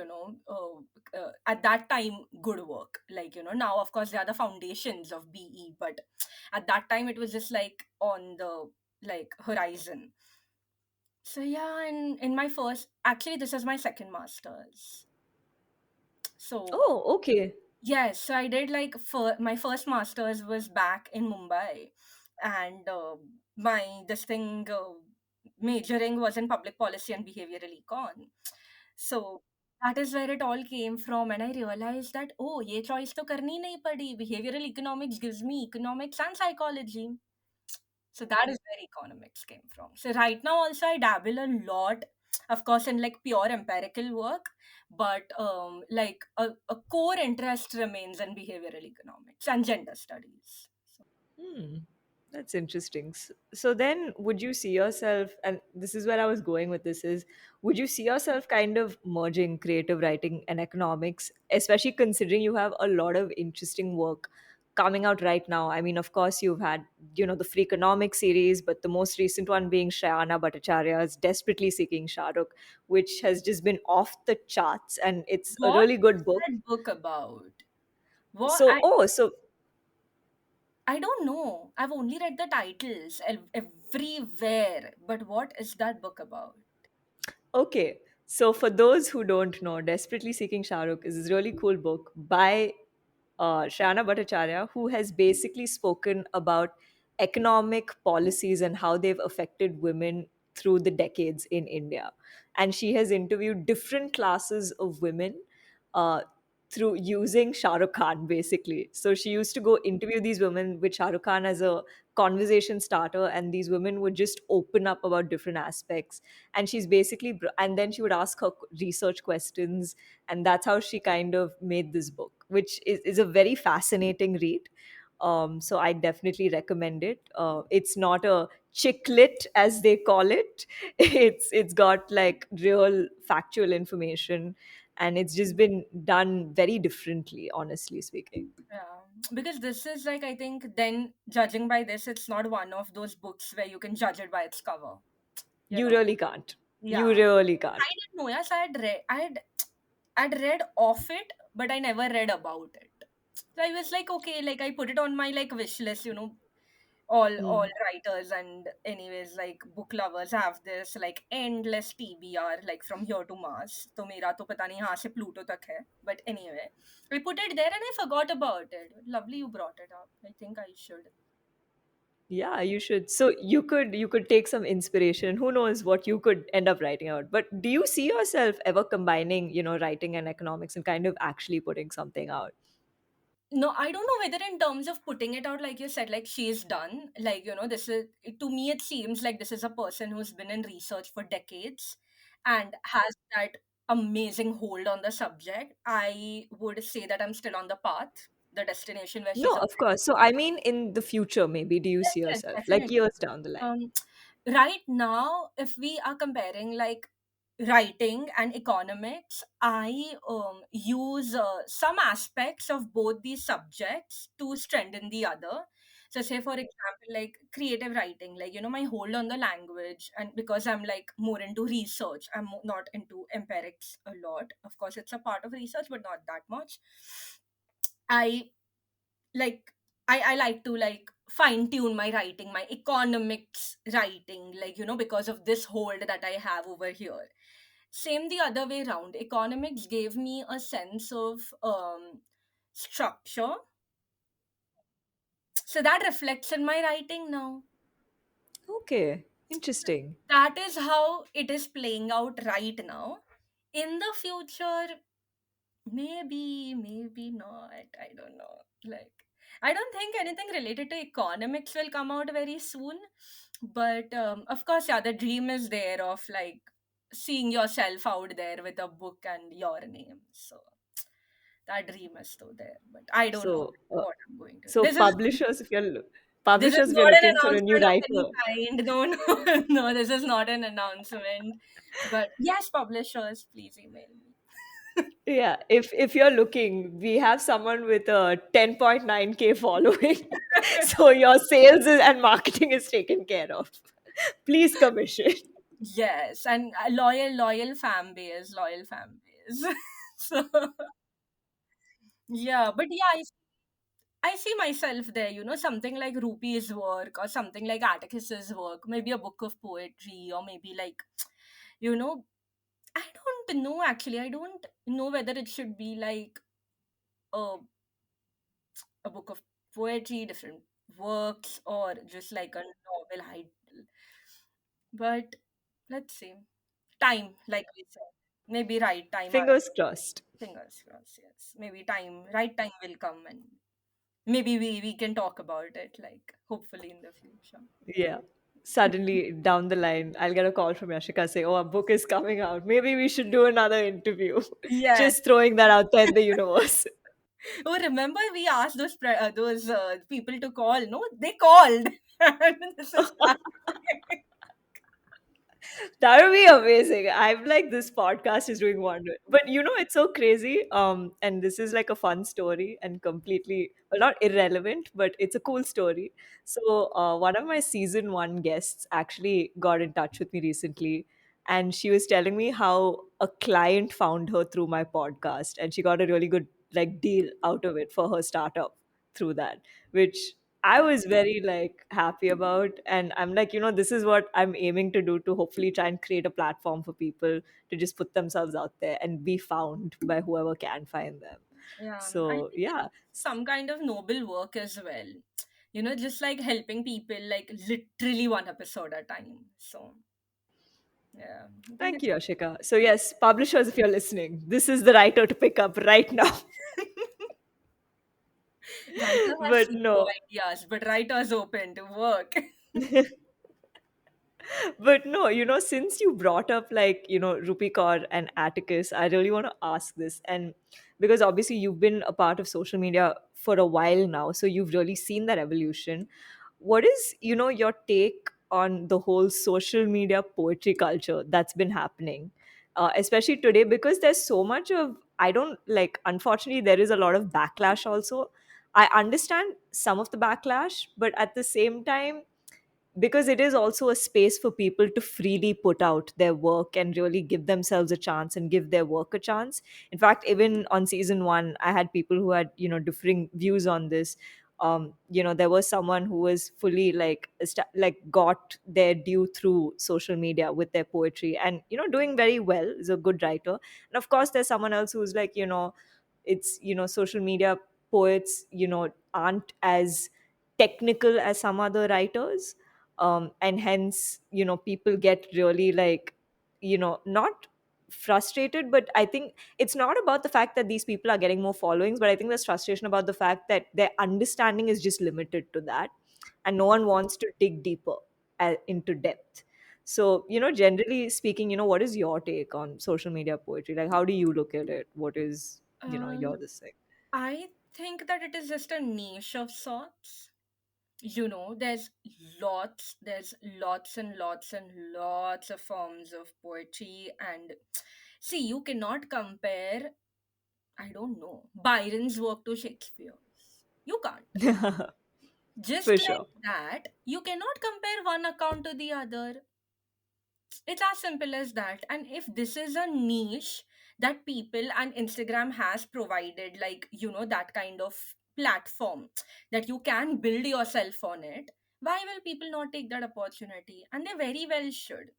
at that time, good work. Like, now of course they are the foundations of BE, but at that time it was just like on the, like, horizon. So yeah, in my first, actually this is my second master's. So oh, okay. yes, so I did, like, for my first master's was back in Mumbai, and my this thing majoring was in public policy and behavioral econ. So that is where it all came from, and I realized that, oh, ये choice तो करनी नहीं पड़ी. Behavioral economics gives me economics and psychology. So that is where economics came from. So right now also I dabble a lot, of course, in, like, pure empirical work, but like a core interest remains in behavioral economics and gender studies. So, Hmm. That's interesting. So then, would you see yourself, and this is where I was going with this, is would you see yourself kind of merging creative writing and economics, especially considering you have a lot of interesting work coming out right now? I mean, of course, you've had, the Free Economic series, but the most recent one being Shrayana Bhattacharya's Desperately Seeking Shahrukh, which has just been off the charts, and it's a what really good is book. that book about? What So, I oh, so I don't know. I've only read the titles everywhere, but what is that book about? Okay, so for those who don't know, Desperately Seeking Shahrukh is this really cool book by Shrayana Bhattacharya, who has basically spoken about economic policies and how they've affected women through the decades in India. And she has interviewed different classes of women uh, through using Shah Rukh Khan, basically. So she used to go interview these women with Shah Rukh Khan as a conversation starter, and these women would just open up about different aspects. And she's basically, and then she would ask her research questions, and that's how she kind of made this book, which is a very fascinating read. So I definitely recommend it. It's not a chick lit as they call it. It's got like real factual information, and it's just been done very differently, honestly speaking. Yeah, because this is, like, I think, then judging by this, it's not one of those books where you can judge it by its cover. You You know? really can't. Yeah, You really I can't. didn't know. Yes, I'd read of it, but I never read about it. So I was like, okay, like, I put it on my, like, wish list. All Hmm. writers and anyways, like, book lovers have this, like, endless TBR, like, from here to Mars. तो मेरा तो पता नहीं यहाँ से Pluto तक है. But anyway, I put it there and I forgot about it. Lovely you brought it up. I think I should. Yeah, you should. So you could take some inspiration. Who knows what you could end up writing out. But do you see yourself ever combining, writing and economics and kind of actually putting something out? No, I don't know whether in terms of putting it out, like you said, like, she is done. Like, this is, to me, it seems like this is a person who's been in research for decades and has that amazing hold on the subject. I would say that I'm still on the path, the destination where No, she's of already. course. So I mean in the future maybe do you Yes, see yes, yourself like definitely. years down the line? Um, right now, if we are comparing, like, writing and economics, I use some aspects of both these subjects to strengthen the other. So, say for example, like, creative writing, like, my hold on the language, and because I'm, like, more into research, I'm not into empirics a lot. Of course, it's a part of research, but not that much. I like I like to, like, fine tune my writing, my economics writing, like, because of this hold that I have over here. Same the other way around. Economics gave me a sense of structure. So that reflects in my writing now. Okay, interesting. That is how it is playing out right now. In the future, maybe not. I don't know. Like, I don't think anything related to economics will come out very soon. But of course, yeah, the dream is there of like seeing yourself out there with a book and your name. So that dream is still there. But I don't know So, what I'm going to. so This is publishers, if you're not an looking for a new announcement of any writer, kind. No, no, no. This is not an announcement. But yes, publishers, please email me. yeah, if you're looking, we have someone with a 10.9K following, so your and marketing is taken care of. Please commission. Yes, and a loyal fan base, loyal fan base. So yeah, but yeah, I see myself there. Something like Rupi's work or something like Atticus's work, maybe a book of poetry, or maybe like, you know, I don't know actually. I don't know whether it should be like a a book of poetry, different works, or just like a novel title. But let's see. Time, like we said. Maybe right time. Fingers crossed. Fingers crossed, yes. Maybe right time will come and maybe we can talk about it, like hopefully in the future. Yeah. Suddenly down the line, I'll get a call from Yashika saying, "Oh, a book is coming out. Maybe we should do another interview." Yes. Just throwing that out there in the universe. Oh, remember we asked those people to call? No, they called. And this is happening. That would be amazing. I'm like, this podcast is doing wonders. But it's so crazy. And this is like a fun story and completely, well, not irrelevant, but it's a cool story. So, one of my season one guests actually got in touch with me recently, and she was telling me how a client found her through my podcast, and she got a really good like deal out of it for her startup through that, which I was very like happy about. And I'm like, this is what I'm aiming to do, to hopefully try and create a platform for people to just put themselves out there and be found by whoever can find them. Yeah, I So think yeah, it's some kind of noble work as well. Just like helping people, like literally one episode at a time. So yeah, I think thank it's you, Ashika. So yes, publishers, if you're listening, this is the writer to pick up right now. writer has But no no. ideas, but writer's open to work. But no, since you brought up like, Rupi Kaur and Atticus, I really want to ask this. And because obviously you've been a part of social media for a while now, so you've really seen that evolution. What is, your take on the whole social media poetry culture that's been happening, especially today? Because there's so much of, I don't like, unfortunately, there is a lot of backlash also. I understand some of the backlash, but at the same time, because it is also a space for people to freely put out their work and really give themselves a chance and give their work a chance. In fact, even on season 1, I had people who had differing views on this. There was someone who was fully like like got their due through social media with their poetry, and doing very well, is a good writer. And of course there's someone else who's like, it's social media poets aren't as technical as some other writers, and hence people get really like not frustrated. But I think it's not about the fact that these people are getting more followings, but I think there's frustration about the fact that their understanding is just limited to that, and no one wants to dig deeper into depth. So generally speaking, what is your take on social media poetry? Like, how do you look at it? What is um, your this thing? I think that it is just a niche of sorts. There's lots and lots and lots of forms of poetry, and see, you cannot compare, I don't know, Byron's work to Shakespeare's. You can't. Just For like sure. that, you cannot compare one account to the other. It's as simple as that. And if this is a niche that people and Instagram has provided, like, that kind of platform that you can build yourself on it, why will people not take that opportunity? And they very well should.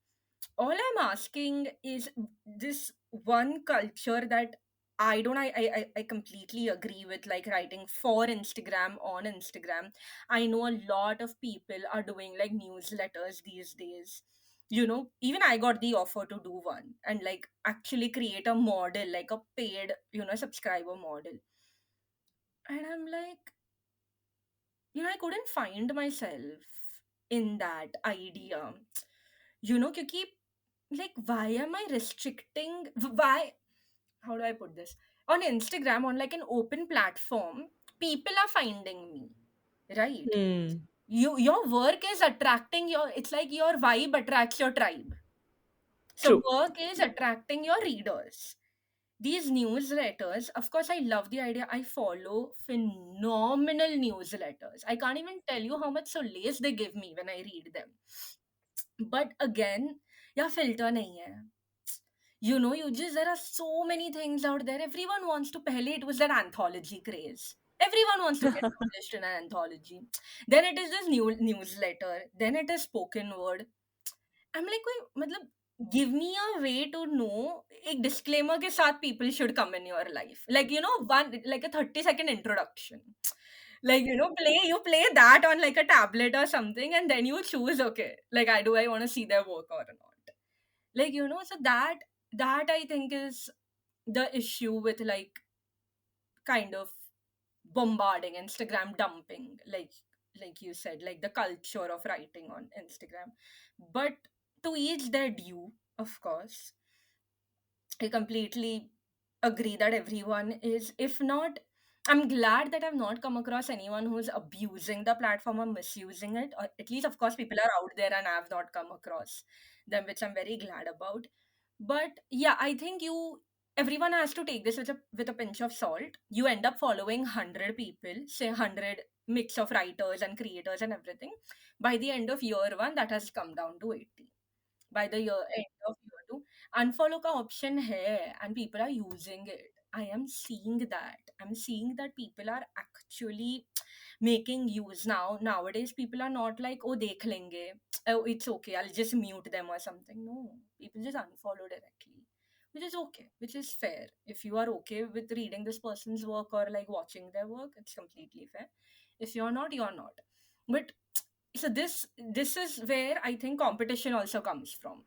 All I'm asking is this one culture that I completely agree with like writing for Instagram on Instagram. I know a lot of people are doing like newsletters these days. You know, even I got the offer to do one and like actually create a model, like a paid, subscriber model. And I'm like, I couldn't find myself in that idea. Because like, why am I restricting? Why? How do I put this? On Instagram, on like an open platform, people are finding me, right? Hmm. Your work is attracting it's like your vibe attracts your tribe. So True. work is attracting your readers. These newsletters, of course, I love the idea. I follow phenomenal newsletters. I can't even tell you how much solace they give me when I read them. But again, yeah, filter nahi hai. You just, there are so many things out there. Everyone wants to, pehle it was that anthology craze. Everyone wants to get published in an anthology. Then it is this newsletter. Then it is spoken word. I'm like, कोई मतलब give me a way to know एक disclaimer के साथ people should come in your life. Like, one like a 30-second introduction. Like, you play that on like a tablet or something and then you choose, okay, like I want to see their work or not. Like, so that I think is the issue with like kind of bombarding Instagram dumping, like you said, like the culture of writing on Instagram. But to each their due, of course. I completely agree that everyone is, if not, I'm glad that I've not come across anyone who's abusing the platform or misusing it. Or at least, of course, people are out there and I've not come across them, which I'm very glad about. But yeah, I think everyone has to take this with a pinch of salt. You end up following 100 people, say 100 mix of writers and creators and everything. By the end of year one, that has come down to 80. By the end of year two, unfollow का option है and people are using it. I am seeing that people are actually making use now. Nowadays people are not like, oh, dekh lenge, oh, it's okay, I'll just mute them or something. No, people just unfollow directly, which is okay, which is fair. If you are okay with reading this person's work or like watching their work, it's completely fair. If you're not, you're not. But so this is where I think competition also comes from.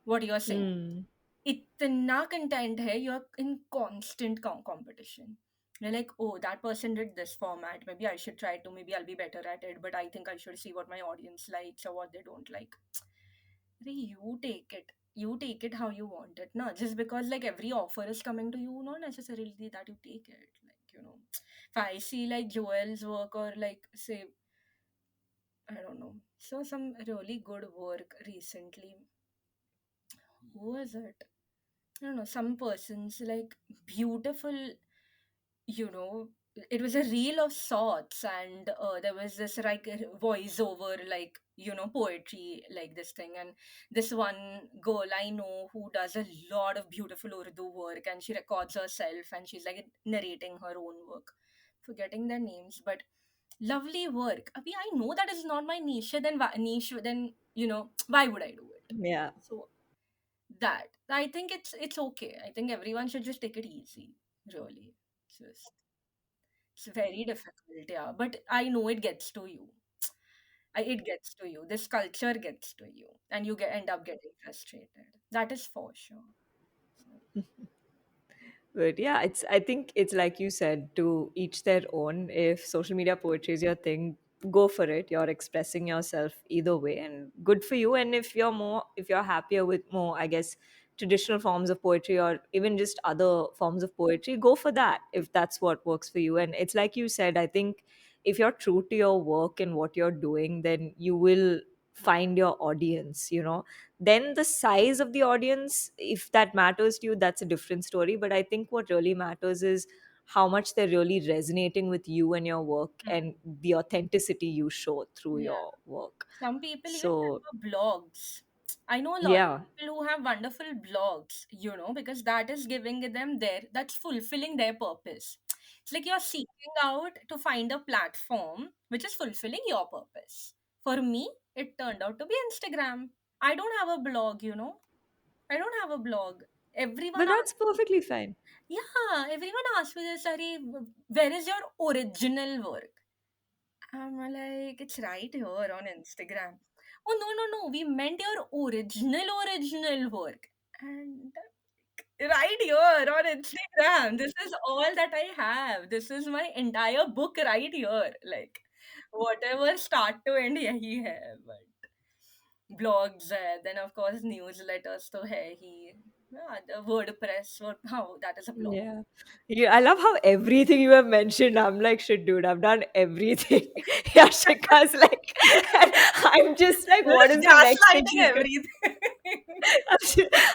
What you're saying, Hmm. इतना content है, you're in constant competition. You're like, oh, that person did this format, maybe I should try to, maybe I'll be better at it, but I think I should see what my audience likes or what they don't like. You take it how you want it, no, just because like every offer is coming to you, not necessarily that you take it. Like, if I see like Joel's work or like, say, I don't know. So some really good work recently. Who was it? I don't know. Some person's like beautiful, you know. It was a reel of sorts, and there was this like voiceover, like, poetry, like this thing. And this one girl I know who does a lot of beautiful Urdu work, and she records herself, and she's like narrating her own work. Forgetting their names, but lovely work. Abhi, I know that is not my niche. Then why would I do it? Yeah. So that I think it's okay. I think everyone should just take it easy. Really, it's very difficult, yeah. But I know it gets to you. It gets to you. This culture gets to you, and you end up getting frustrated. That is for sure. So, But yeah, I think it's like you said, to each their own. If social media poetry is your thing, go for it. You're expressing yourself either way, and good for you. And if you're happier with more, I guess, traditional forms of poetry or even just other forms of poetry, go for that if that's what works for you. And it's like you said, I think if you're true to your work and what you're doing, then you will find your audience, then the size of the audience, if that matters to you, that's a different story. But I think what really matters is how much they're really resonating with you and your work and hmm. the authenticity you show through Yeah. your work. Some people even So have blogs. I know a lot of yeah. people who have wonderful blogs, because that is giving them that's fulfilling their purpose. It's like you're seeking out to find a platform which is fulfilling your purpose. For me, it turned out to be Instagram. I don't have a blog. I don't have a blog. Everyone But that's perfectly fine. yeah, everyone asks me this, Ari, where is your original work? I'm like, it's right here on Instagram. Oh, no, no, no. We meant your original work. And right here on Instagram. This is all that I have. This is my entire book right here. Like, whatever start to end, yahi hai. But blogs hai. Then, of course, newsletters to hai hi. Yeah, the WordPress. How that is a blog. Yeah. Yeah, I love how everything you have mentioned, I'm like, shit, dude, I've done everything. Yashika's like, I'm just like, what Just is the next thing gaslighting she's going everything.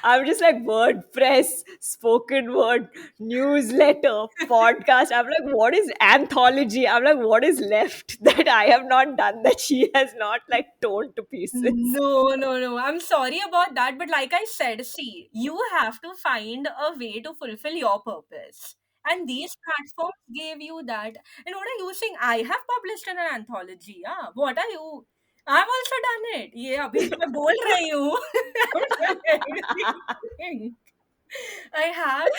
I'm just like WordPress, spoken word, newsletter, podcast. I'm like, what is anthology? I'm like, what is left that I have not done that she has not like torn to pieces? No, no, no. I'm sorry about that. But like I said, see, you have to find a way to fulfill your purpose. And these platforms gave you that. And what are you saying? I have published in an anthology. Yeah. What are you? I've also done it. Yeah, अभी तो मैं बोल रही हूँ. I've done everything. I have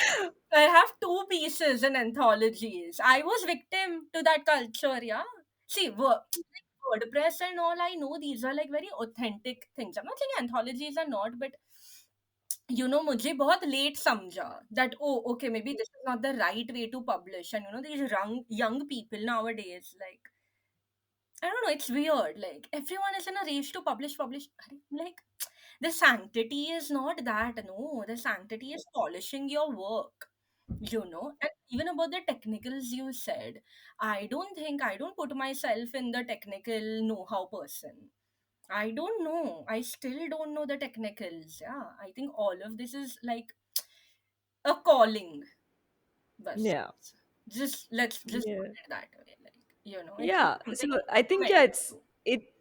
I have two pieces in anthologies. I was victim to that culture, yeah. See, WordPress and all, I know these are like very authentic things. I'm not saying anthologies are not, but मुझे बहुत late समझा that, oh, okay, maybe this is not the right way to publish. And these young people nowadays, like, I don't know, it's weird. Like, everyone is in a race to publish. Like, the sanctity is not that. No, the sanctity is polishing your work. And even about the technicals you said, I don't put myself in the technical know-how person. I don't know. I still don't know the technicals. Yeah, I think all of this is like a calling. But Yeah. let's put Yeah. it that way. Like, it's not Yeah. something So you I need to think yeah, meditate to. it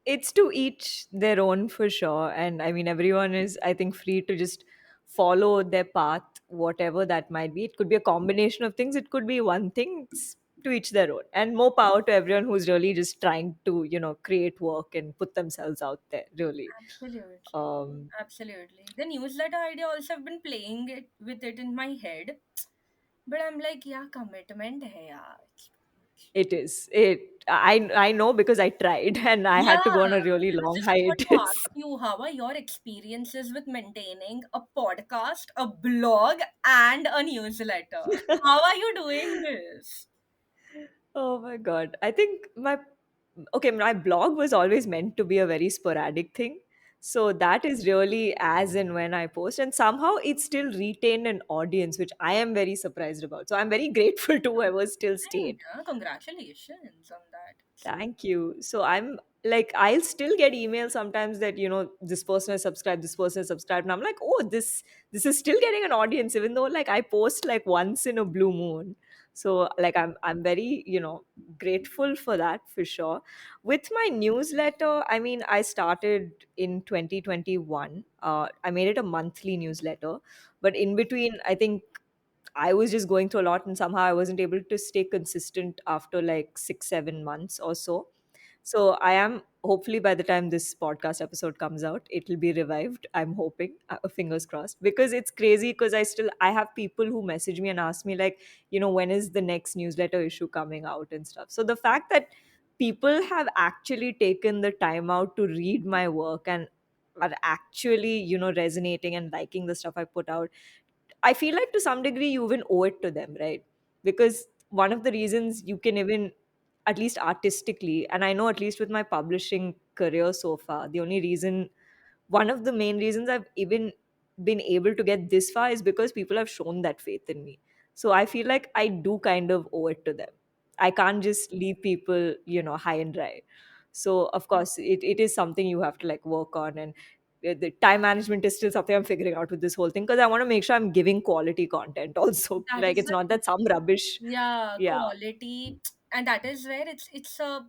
it's to each their own for sure. And I mean everyone is I think free to just follow their path, whatever that might be. It could be a combination of things, it could be one thing. It's to each their own. And more power to everyone who's really just trying to, create work and put themselves out there, really. Absolutely. Um Absolutely. The newsletter idea also have been playing it with it in my head. But I'm like, yeah, commitment hai yaar. It's too much. it is. I know because I tried and I Yeah, had to go on a really I was long just about to hiatus. ask you, how are your experiences with maintaining a podcast, a blog, and a newsletter? How are you doing this? Oh my god. I think my blog was always meant to be a very sporadic thing. So that is really as and when I post, and somehow it still retained an audience, which I am very surprised about. So I'm very grateful to whoever still Amazing, stayed. huh? Congratulations on that. Thank you. So I'm like, I'll still get emails sometimes that, this person has subscribed, this person has subscribed. And I'm like, oh, this is still getting an audience, even though like I post like once in a blue moon. So like I'm very, grateful for that for sure. With my newsletter, I mean, I started in 2021. I made it a monthly newsletter, but in between, I think I was just going through a lot and somehow I wasn't able to stay consistent after like 6, 7 months or so. So I am hopefully by the time this podcast episode comes out, it'll be revived. I'm hoping, fingers crossed, because it's crazy because I have people who message me and ask me like, when is the next newsletter issue coming out and stuff. So the fact that people have actually taken the time out to read my work and are actually, resonating and liking the stuff I put out, I feel like to some degree you even owe it to them, right? Because one of the reasons you can even, at least artistically, and I know at least with my publishing career so far, the only reason, one of the main reasons I've even been able to get this far is because people have shown that faith in me. So I feel like I do kind of owe it to them. I can't just leave people, high and dry. So of course it is something you have to like work on, and the time management is still something I'm figuring out with this whole thing because I want to make sure I'm giving quality content also. That Like is it's the not thing. that some rubbish. Yeah, Yeah. quality, and that is where it's a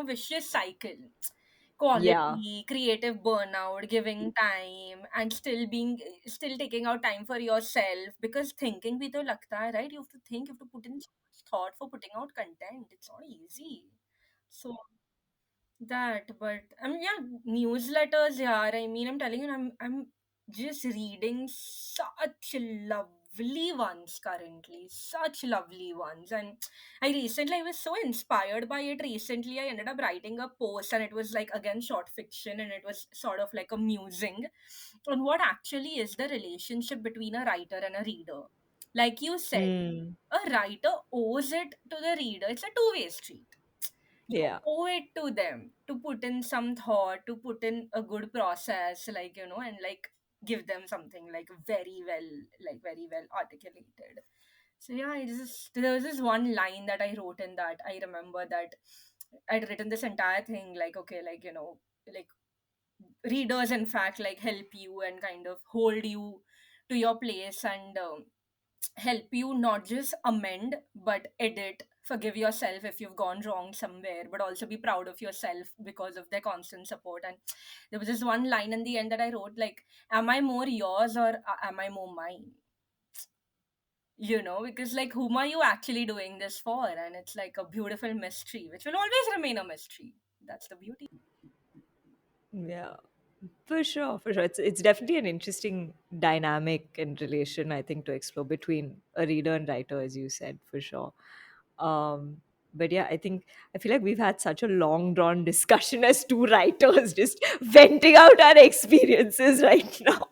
vicious cycle. Yeah. Quality, creative burnout, giving time, and still taking out time for yourself, because thinking bhi to lagta hai, right? You have to think, you have to put in so much thought for putting out content. It's not easy. So that, but I mean, yeah, newsletters, yeah. I mean, I'm telling you, I'm just reading such lovely ones currently, such lovely ones. And I was so inspired by it recently. I ended up writing a post, and it was like, again, short fiction, and it was sort of like a musing on what actually is the relationship between a writer and a reader. Like you said, Mm, a writer owes it to the reader. It's a two-way street. You yeah. owe it to them to put in some thought, to put in a good process, like, and like give them something like very well articulated. So yeah, there was this one line that I wrote in that. I remember that I'd written this entire thing like, okay, like, like readers in fact like help you and kind of hold you to your place, and help you not just amend but edit, forgive yourself if you've gone wrong somewhere, but also be proud of yourself because of their constant support. And there was this one line in the end that I wrote like, am I more yours or am I more mine? Because like, whom are you actually doing this for? And it's like a beautiful mystery which will always remain a mystery. That's the beauty. Yeah, for sure, for sure. It's definitely an interesting dynamic and relation, I think, to explore between a reader and writer, as you said, for sure. Um, but yeah, I feel like we've had such a long drawn discussion as two writers, just venting out our experiences right now.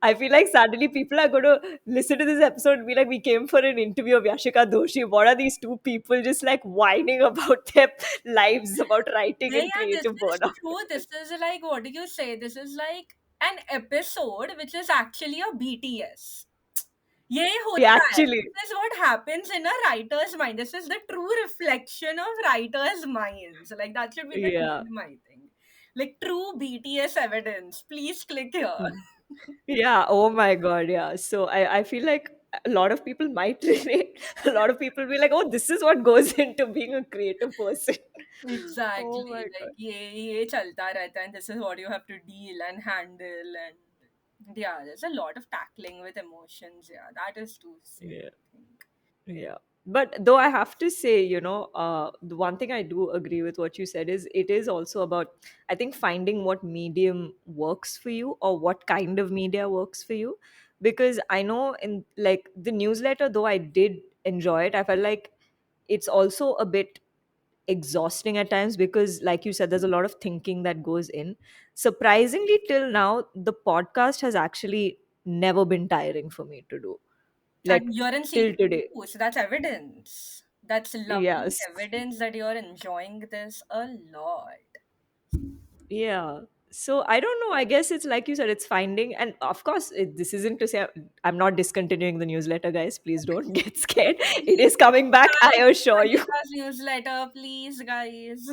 I feel like suddenly people are going to listen to this episode and be like, we came for an interview of Yashika Doshi. What are these two people just like whining about their lives, about writing Yeah, and yeah, this creative is burnout? true. This is like, what do you say? This is like an episode which is actually a BTS. ये Yeah, होता है. actually, This is what happens in a writer's mind. This is the true reflection of writers' minds. Like, that should be the yeah. name, I think. Like, true BTS evidence. Please click here. Yeah, oh my God, yeah. So I feel like a lot of people might relate. A lot of people be like, oh, this is what goes into being a creative person. Oh Exactly. my Like, God. ये चलता रहता है, and this is what you have to deal and handle. And yeah, there's a lot of tackling with emotions. Yeah, that is too say, Yeah. I think. Yeah. But though I have to say, the one thing I do agree with what you said is it is also about, I think, finding what medium works for you or what kind of media works for you. Because I know in like the newsletter, though I did enjoy it, I felt like it's also a bit exhausting at times because, like you said, there's a lot of thinking that goes in. Surprisingly, till now, the podcast has actually never been tiring for me to do. And Like you're in till season today. two, so that's evidence. That's lovely Yes. evidence that you're enjoying this a lot. Yeah. So I don't know. I guess it's like you said, it's finding, and of course, this isn't to say I'm not discontinuing the newsletter, guys. Please don't get scared. It Please is coming back, I subscribe to assure you. Sangeeta's newsletter, please, guys.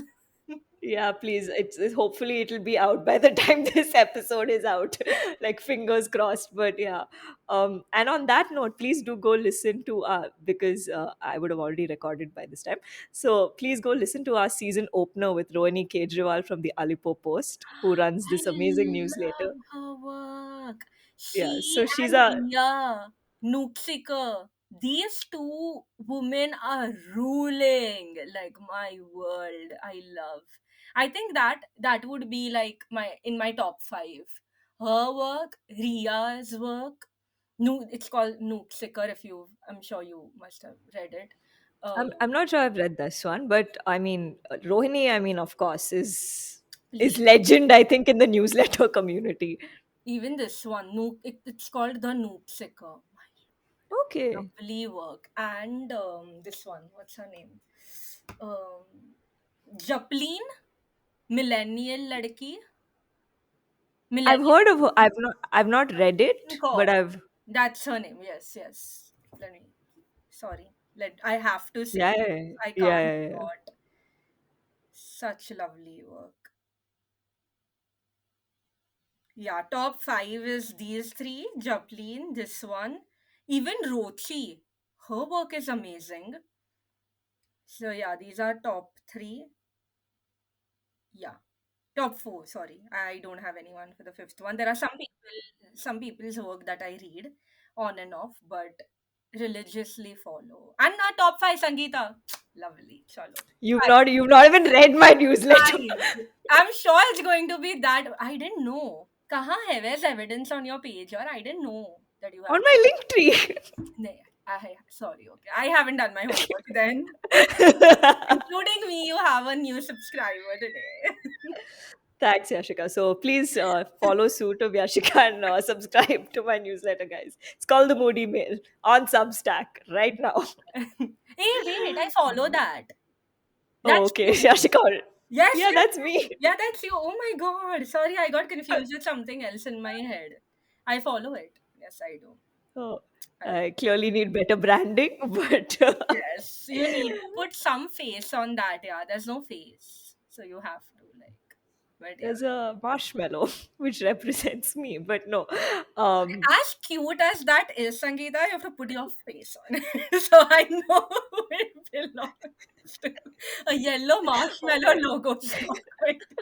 Yeah, please. Hopefully it'll be out by the time this episode is out. Like fingers crossed. But yeah. And on that note, please do go listen to because I would have already recorded by this time. So please go listen to our season opener with Rohini Kejriwal from the Alipo Post, who runs I this amazing love newsletter. her work. Yeah. She So she's and a Ria Nooksicker, these two women are ruling like my world. I love. I think that would be like my top five. Her work, Ria's work. No, it's called Nooksicker. If you, I'm sure you must have read it. I'm not sure I've read this one, but I mean Rohini, I mean, of course, is Please, legend, I think, in the newsletter community. even this one, it's called the Nooksicker. Okay. Lovely work. And this one, what's her name? Um, Japleen, millennial ladki, I've millennial heard of her. I've not read it, Kaur. but I've That's her name. Yes, yes. Let me. Sorry. I have to say. yeah, I yeah, can't yeah, yeah. not. Such lovely work. Yeah, top five is these three. Japleen, this one. Even Rochi. Her work is amazing. So yeah, these are top three. Yeah. Top four, sorry. I don't have anyone for the fifth one. There are some people's work that I read on and off, but religiously follow. And our top five, Sangeeta. Lovely. Chalo. You've not even read my newsletter. Guys, I'm sure it's going to be that. I didn't know. कहाँ है? Where's evidence on your page? Or I didn't know that you have. On my link tree. No, sorry. Okay, I haven't done my homework then. Including me, you have a new subscriber today. Thanks, Yashika. So please follow suit of Yashika and subscribe to my newsletter, guys. It's called the Moody Mail on Substack right now. Hey, wait, I follow that. Oh, That's okay, you. Yashika. Yes, Yeah, yes. that's me. Yeah, that's you. Oh my god. Sorry, I got confused with something else in my head. I follow it. Yes, I do. Oh, I I clearly need better branding, but Yes, you need to put some face on that. Yeah, there's no face. So you have to, like, but yeah. there's a marshmallow which represents me. But no, As cute as that is, Sangeeta, you have to put your face on it. So I know who it belongs to. A yellow marshmallow logo. Is not going to-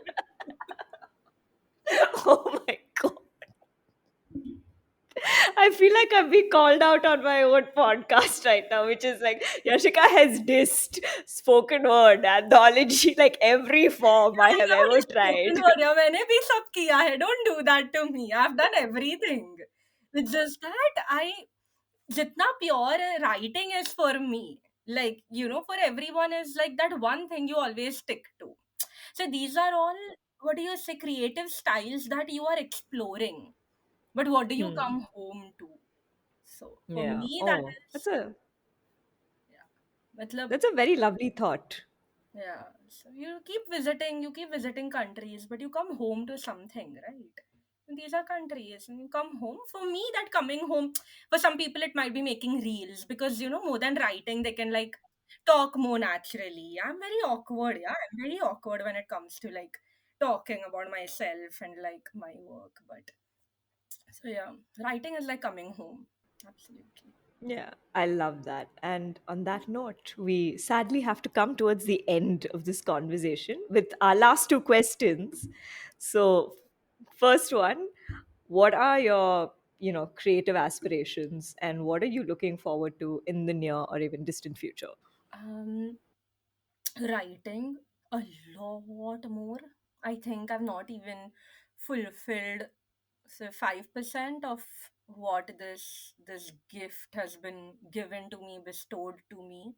oh my god. I feel like I'm being called out on my own podcast right now, which is like Yashika has dissed spoken word, anthology, like every form I have मैंने ever only spoken tried. word है, मैंने भी सब किया है. Don't do that to me. I've done everything. It's just that jitna pure writing is for me. Like, for everyone is like that one thing you always stick to. So these are all, what do you say, creative styles that you are exploring. But what do you Hmm. come home to? So for Yeah. me, that Oh, is, yeah. Matlab, that's a very lovely thought. yeah. So you keep visiting countries, but you come home to something, right? And these are countries, and you come home. For me, that coming home, for some people, it might be making reels because, more than writing, they can like talk more naturally. I'm very awkward, yeah. I'm very awkward when it comes to like talking about myself and like my work. But so, yeah, writing is like coming home. Absolutely. Yeah, I love that. And on that note, we sadly have to come towards the end of this conversation with our last two questions. So, first one, what are your, creative aspirations and what are you looking forward to in the near or even distant future? Um, Writing a lot more. I think I've not even fulfilled, say, 5% of what this gift has been given to me, bestowed to me.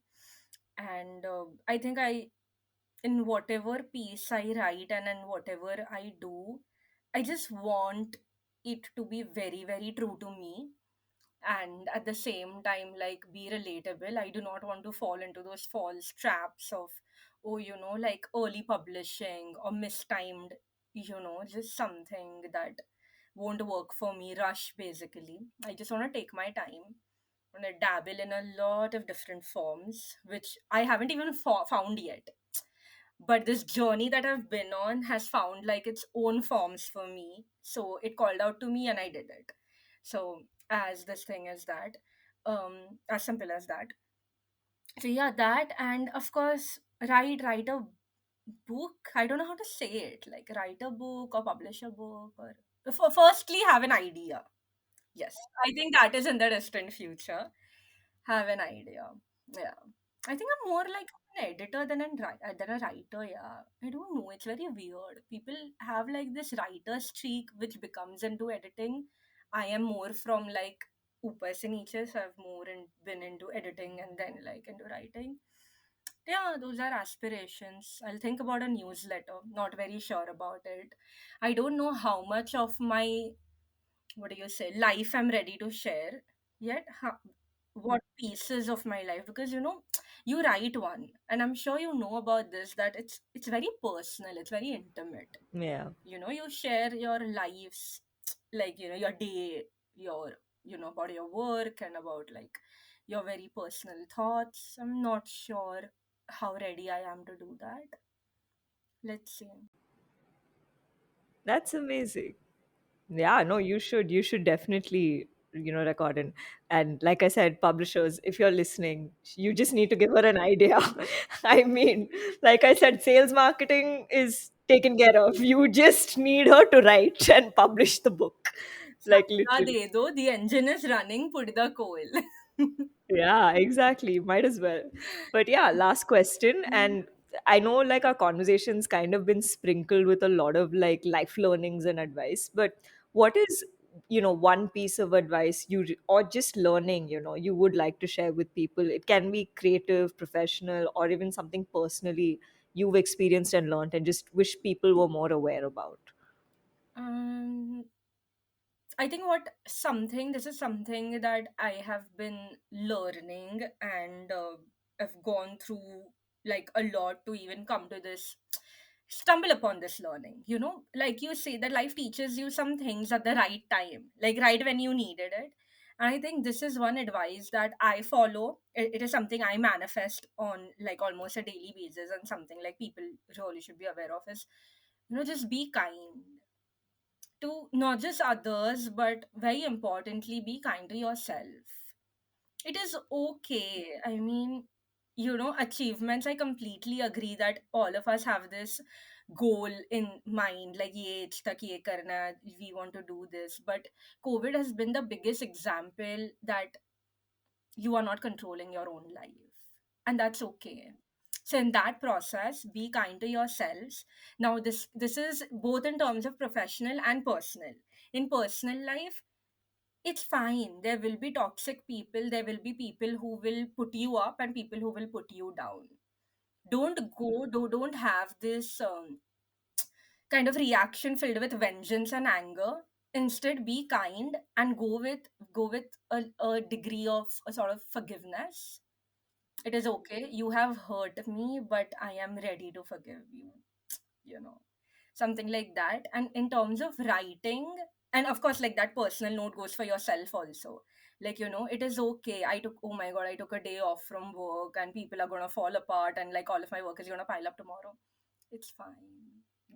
And I think in whatever piece I write and in whatever I do, I just want it to be very, very true to me, and at the same time like be relatable. I do not want to fall into those false traps of, oh, like early publishing or mistimed, just something that won't work for me, rush. Basically, I just want to take my time and I dabble in a lot of different forms which I haven't even found yet, but this journey that I've been on has found like its own forms for me. So it called out to me and I did it. So as this thing as that, as simple as that. So yeah, that, and of course write a book. I don't know how to say it. Like write a book or publish a book, or firstly have an idea. Yes, I think that is in the distant future. Have an idea. Yeah. I think I'm more like an editor than a writer. Yeah. I don't know. It's very weird. People have like this writer streak which becomes into editing. I am more from like upar se niche, so I've been into editing and then like into writing. Yeah, those are aspirations. I'll think about a newsletter. Not very sure about it. I don't know how much of my, what do you say, life I'm ready to share yet. What pieces of my life, because you write one, and I'm sure you know about this, that it's very personal, it's very intimate. Yeah. You share your lives, like your day, your about your work and about like your very personal thoughts. I'm not sure how ready I am to do that. Let's see. That's amazing. Yeah, no, you should definitely, record it. And like I said, publishers, if you're listening, you just need to give her an idea. I mean, like I said, sales marketing is taken care of. You just need her to write and publish the book, like Sapna literally. de do, the engine is running, put the coal. Yeah, exactly, might as well. But yeah, last question, and I know like our conversations kind of been sprinkled with a lot of like life learnings and advice, but what is, one piece of advice or just learning, you would like to share with people? It can be creative, professional, or even something personally you've experienced and learned and just wish people were more aware about. Um, I think this is something that I have been learning, and I've gone through like a lot to even come to this, stumble upon this learning. Like you say, that life teaches you some things at the right time, like right when you needed it. And I think this is one advice that I follow. It is something I manifest on like almost a daily basis, and something like people really should be aware of is, just be kind to not just others, but very importantly, be kind to yourself. It is okay. I mean, achievements, I completely agree that all of us have this goal in mind, like, ye age tak ye karna, we want to do this. But COVID has been the biggest example that you are not controlling your own life, and that's okay. So in that process, be kind to yourselves. Now this is both in terms of professional and personal. In personal life, it's fine, there will be toxic people, there will be people who will put you up and people who will put you down. Don't have this kind of reaction filled with vengeance and anger. Instead, be kind and go with a degree of a sort of forgiveness. It is okay, you have hurt me, but I am ready to forgive you. you know Something like that. And in terms of writing, and of course, like, that personal note goes for yourself also. Like, it is okay, oh my god, I took a day off from work and people are gonna fall apart and like all of my work is gonna pile up tomorrow. It's fine.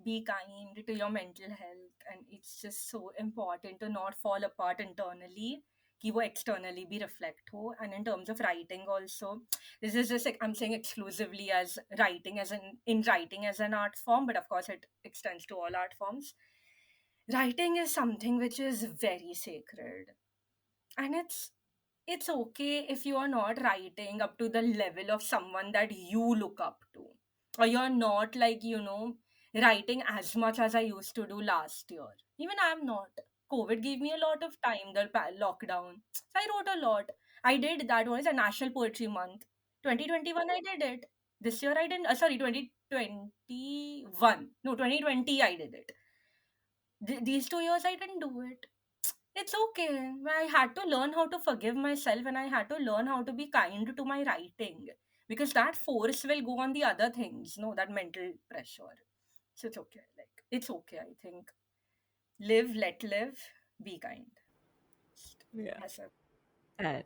Be kind to your mental health, and it's just so important to not fall apart internally. कि वो externally be reflect हो. And in terms of writing also, this is just like, I'm saying exclusively as writing as in writing as an art form, but of course it extends to all art forms. Writing is something which is very sacred, and it's okay if you are not writing up to the level of someone that you look up to, or you're not like, writing as much as I used to do last year. Even I'm not. COVID gave me a lot of time, the lockdown, so I wrote a lot. I did that one is a National Poetry Month. 2021 I did it. This year I didn't. Sorry, 2021, no, 2020 I did it. These 2 years I didn't do it. It's okay. I had to learn how to forgive myself, and I had to learn how to be kind to my writing, because that force will go on the other things, no, that mental pressure. So it's okay. Like, it's okay, I think. Live, let live, be kind. Yeah. Yes, sir. And,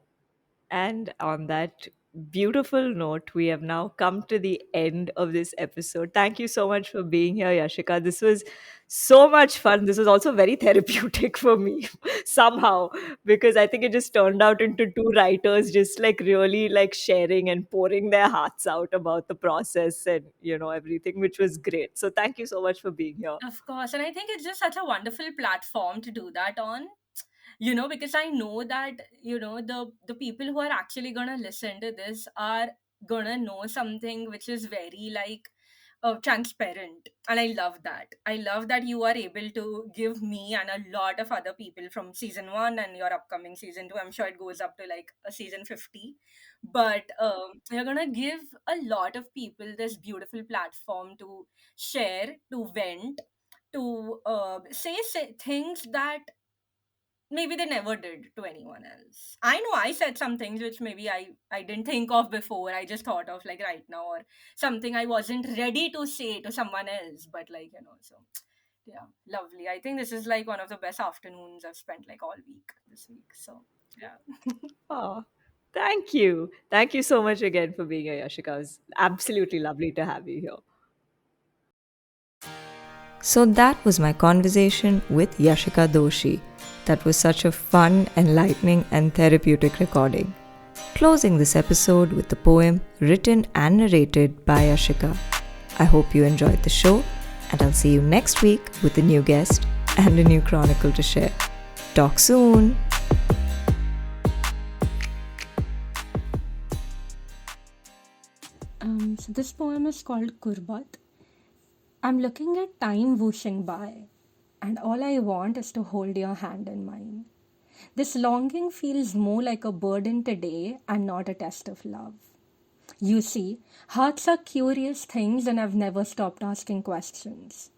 and on that beautiful note, we have now come to the end of this episode. Thank you so much for being here, Yashika. This was so much fun. This was also very therapeutic for me somehow, because I think it just turned out into two writers just like really like sharing and pouring their hearts out about the process and everything, which was great. So thank you so much for being here. Of course. And I think it's just such a wonderful platform to do that on. Because I know that, the people who are actually gonna listen to this are gonna know something which is very like transparent. And I love that you are able to give me and a lot of other people from season 1 and your upcoming season 2. I'm sure it goes up to like a season 50, but you're gonna give a lot of people this beautiful platform to share, to vent, to say things that maybe they never did to anyone else. I know I said some things which maybe I didn't think of before. I just thought of like right now, or something I wasn't ready to say to someone else. But like, so yeah, lovely. I think this is like one of the best afternoons I've spent like all week this week. So yeah. Oh, thank you. Thank you so much again for being here, Yashika. It was absolutely lovely to have you here. So that was my conversation with Yashika Doshi. That was such a fun, enlightening, and therapeutic recording. Closing this episode with the poem written and narrated by Yashika. I hope you enjoyed the show, and I'll see you next week with a new guest and a new chronicle to share. Talk soon! So this poem is called Kurbat. I'm looking at time whooshing by, and all I want is to hold your hand in mine. This longing feels more like a burden today and not a test of love. You see, hearts are curious things and I've never stopped asking questions.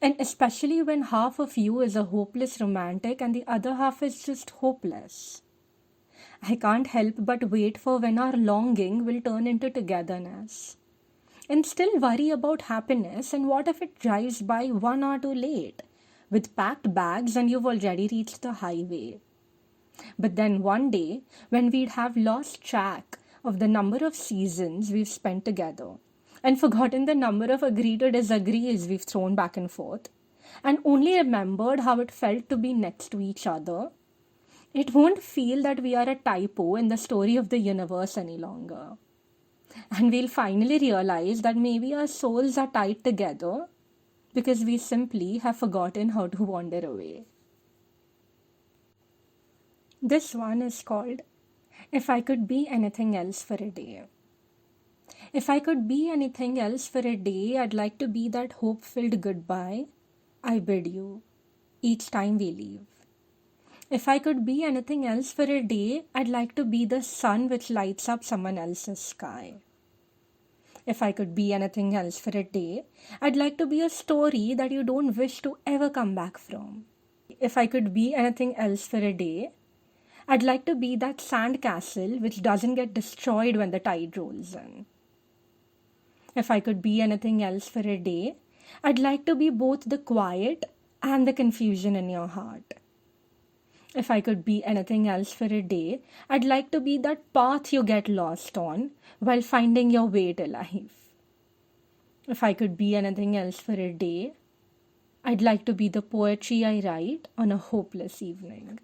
And especially when half of you is a hopeless romantic and the other half is just hopeless. I can't help but wait for when our longing will turn into togetherness. And still worry about happiness, and what if it drives by 1 hour too late, with packed bags and you've already reached the highway? But then one day, when we'd have lost track of the number of seasons we've spent together, and forgotten the number of agree to disagrees we've thrown back and forth, and only remembered how it felt to be next to each other, it won't feel that we are a typo in the story of the universe any longer. And we'll finally realize that maybe our souls are tied together because we simply have forgotten how to wander away. This one is called If I Could Be Anything Else for a Day. If I could be anything else for a day, I'd like to be that hope-filled goodbye I bid you each time we leave. If I could be anything else for a day, I'd like to be the sun which lights up someone else's sky. If I could be anything else for a day, I'd like to be a story that you don't wish to ever come back from. If I could be anything else for a day, I'd like to be that sand castle which doesn't get destroyed when the tide rolls in. If I could be anything else for a day, I'd like to be both the quiet and the confusion in your heart. If I could be anything else for a day, I'd like to be that path you get lost on while finding your way to life. If I could be anything else for a day, I'd like to be the poetry I write on a hopeless evening.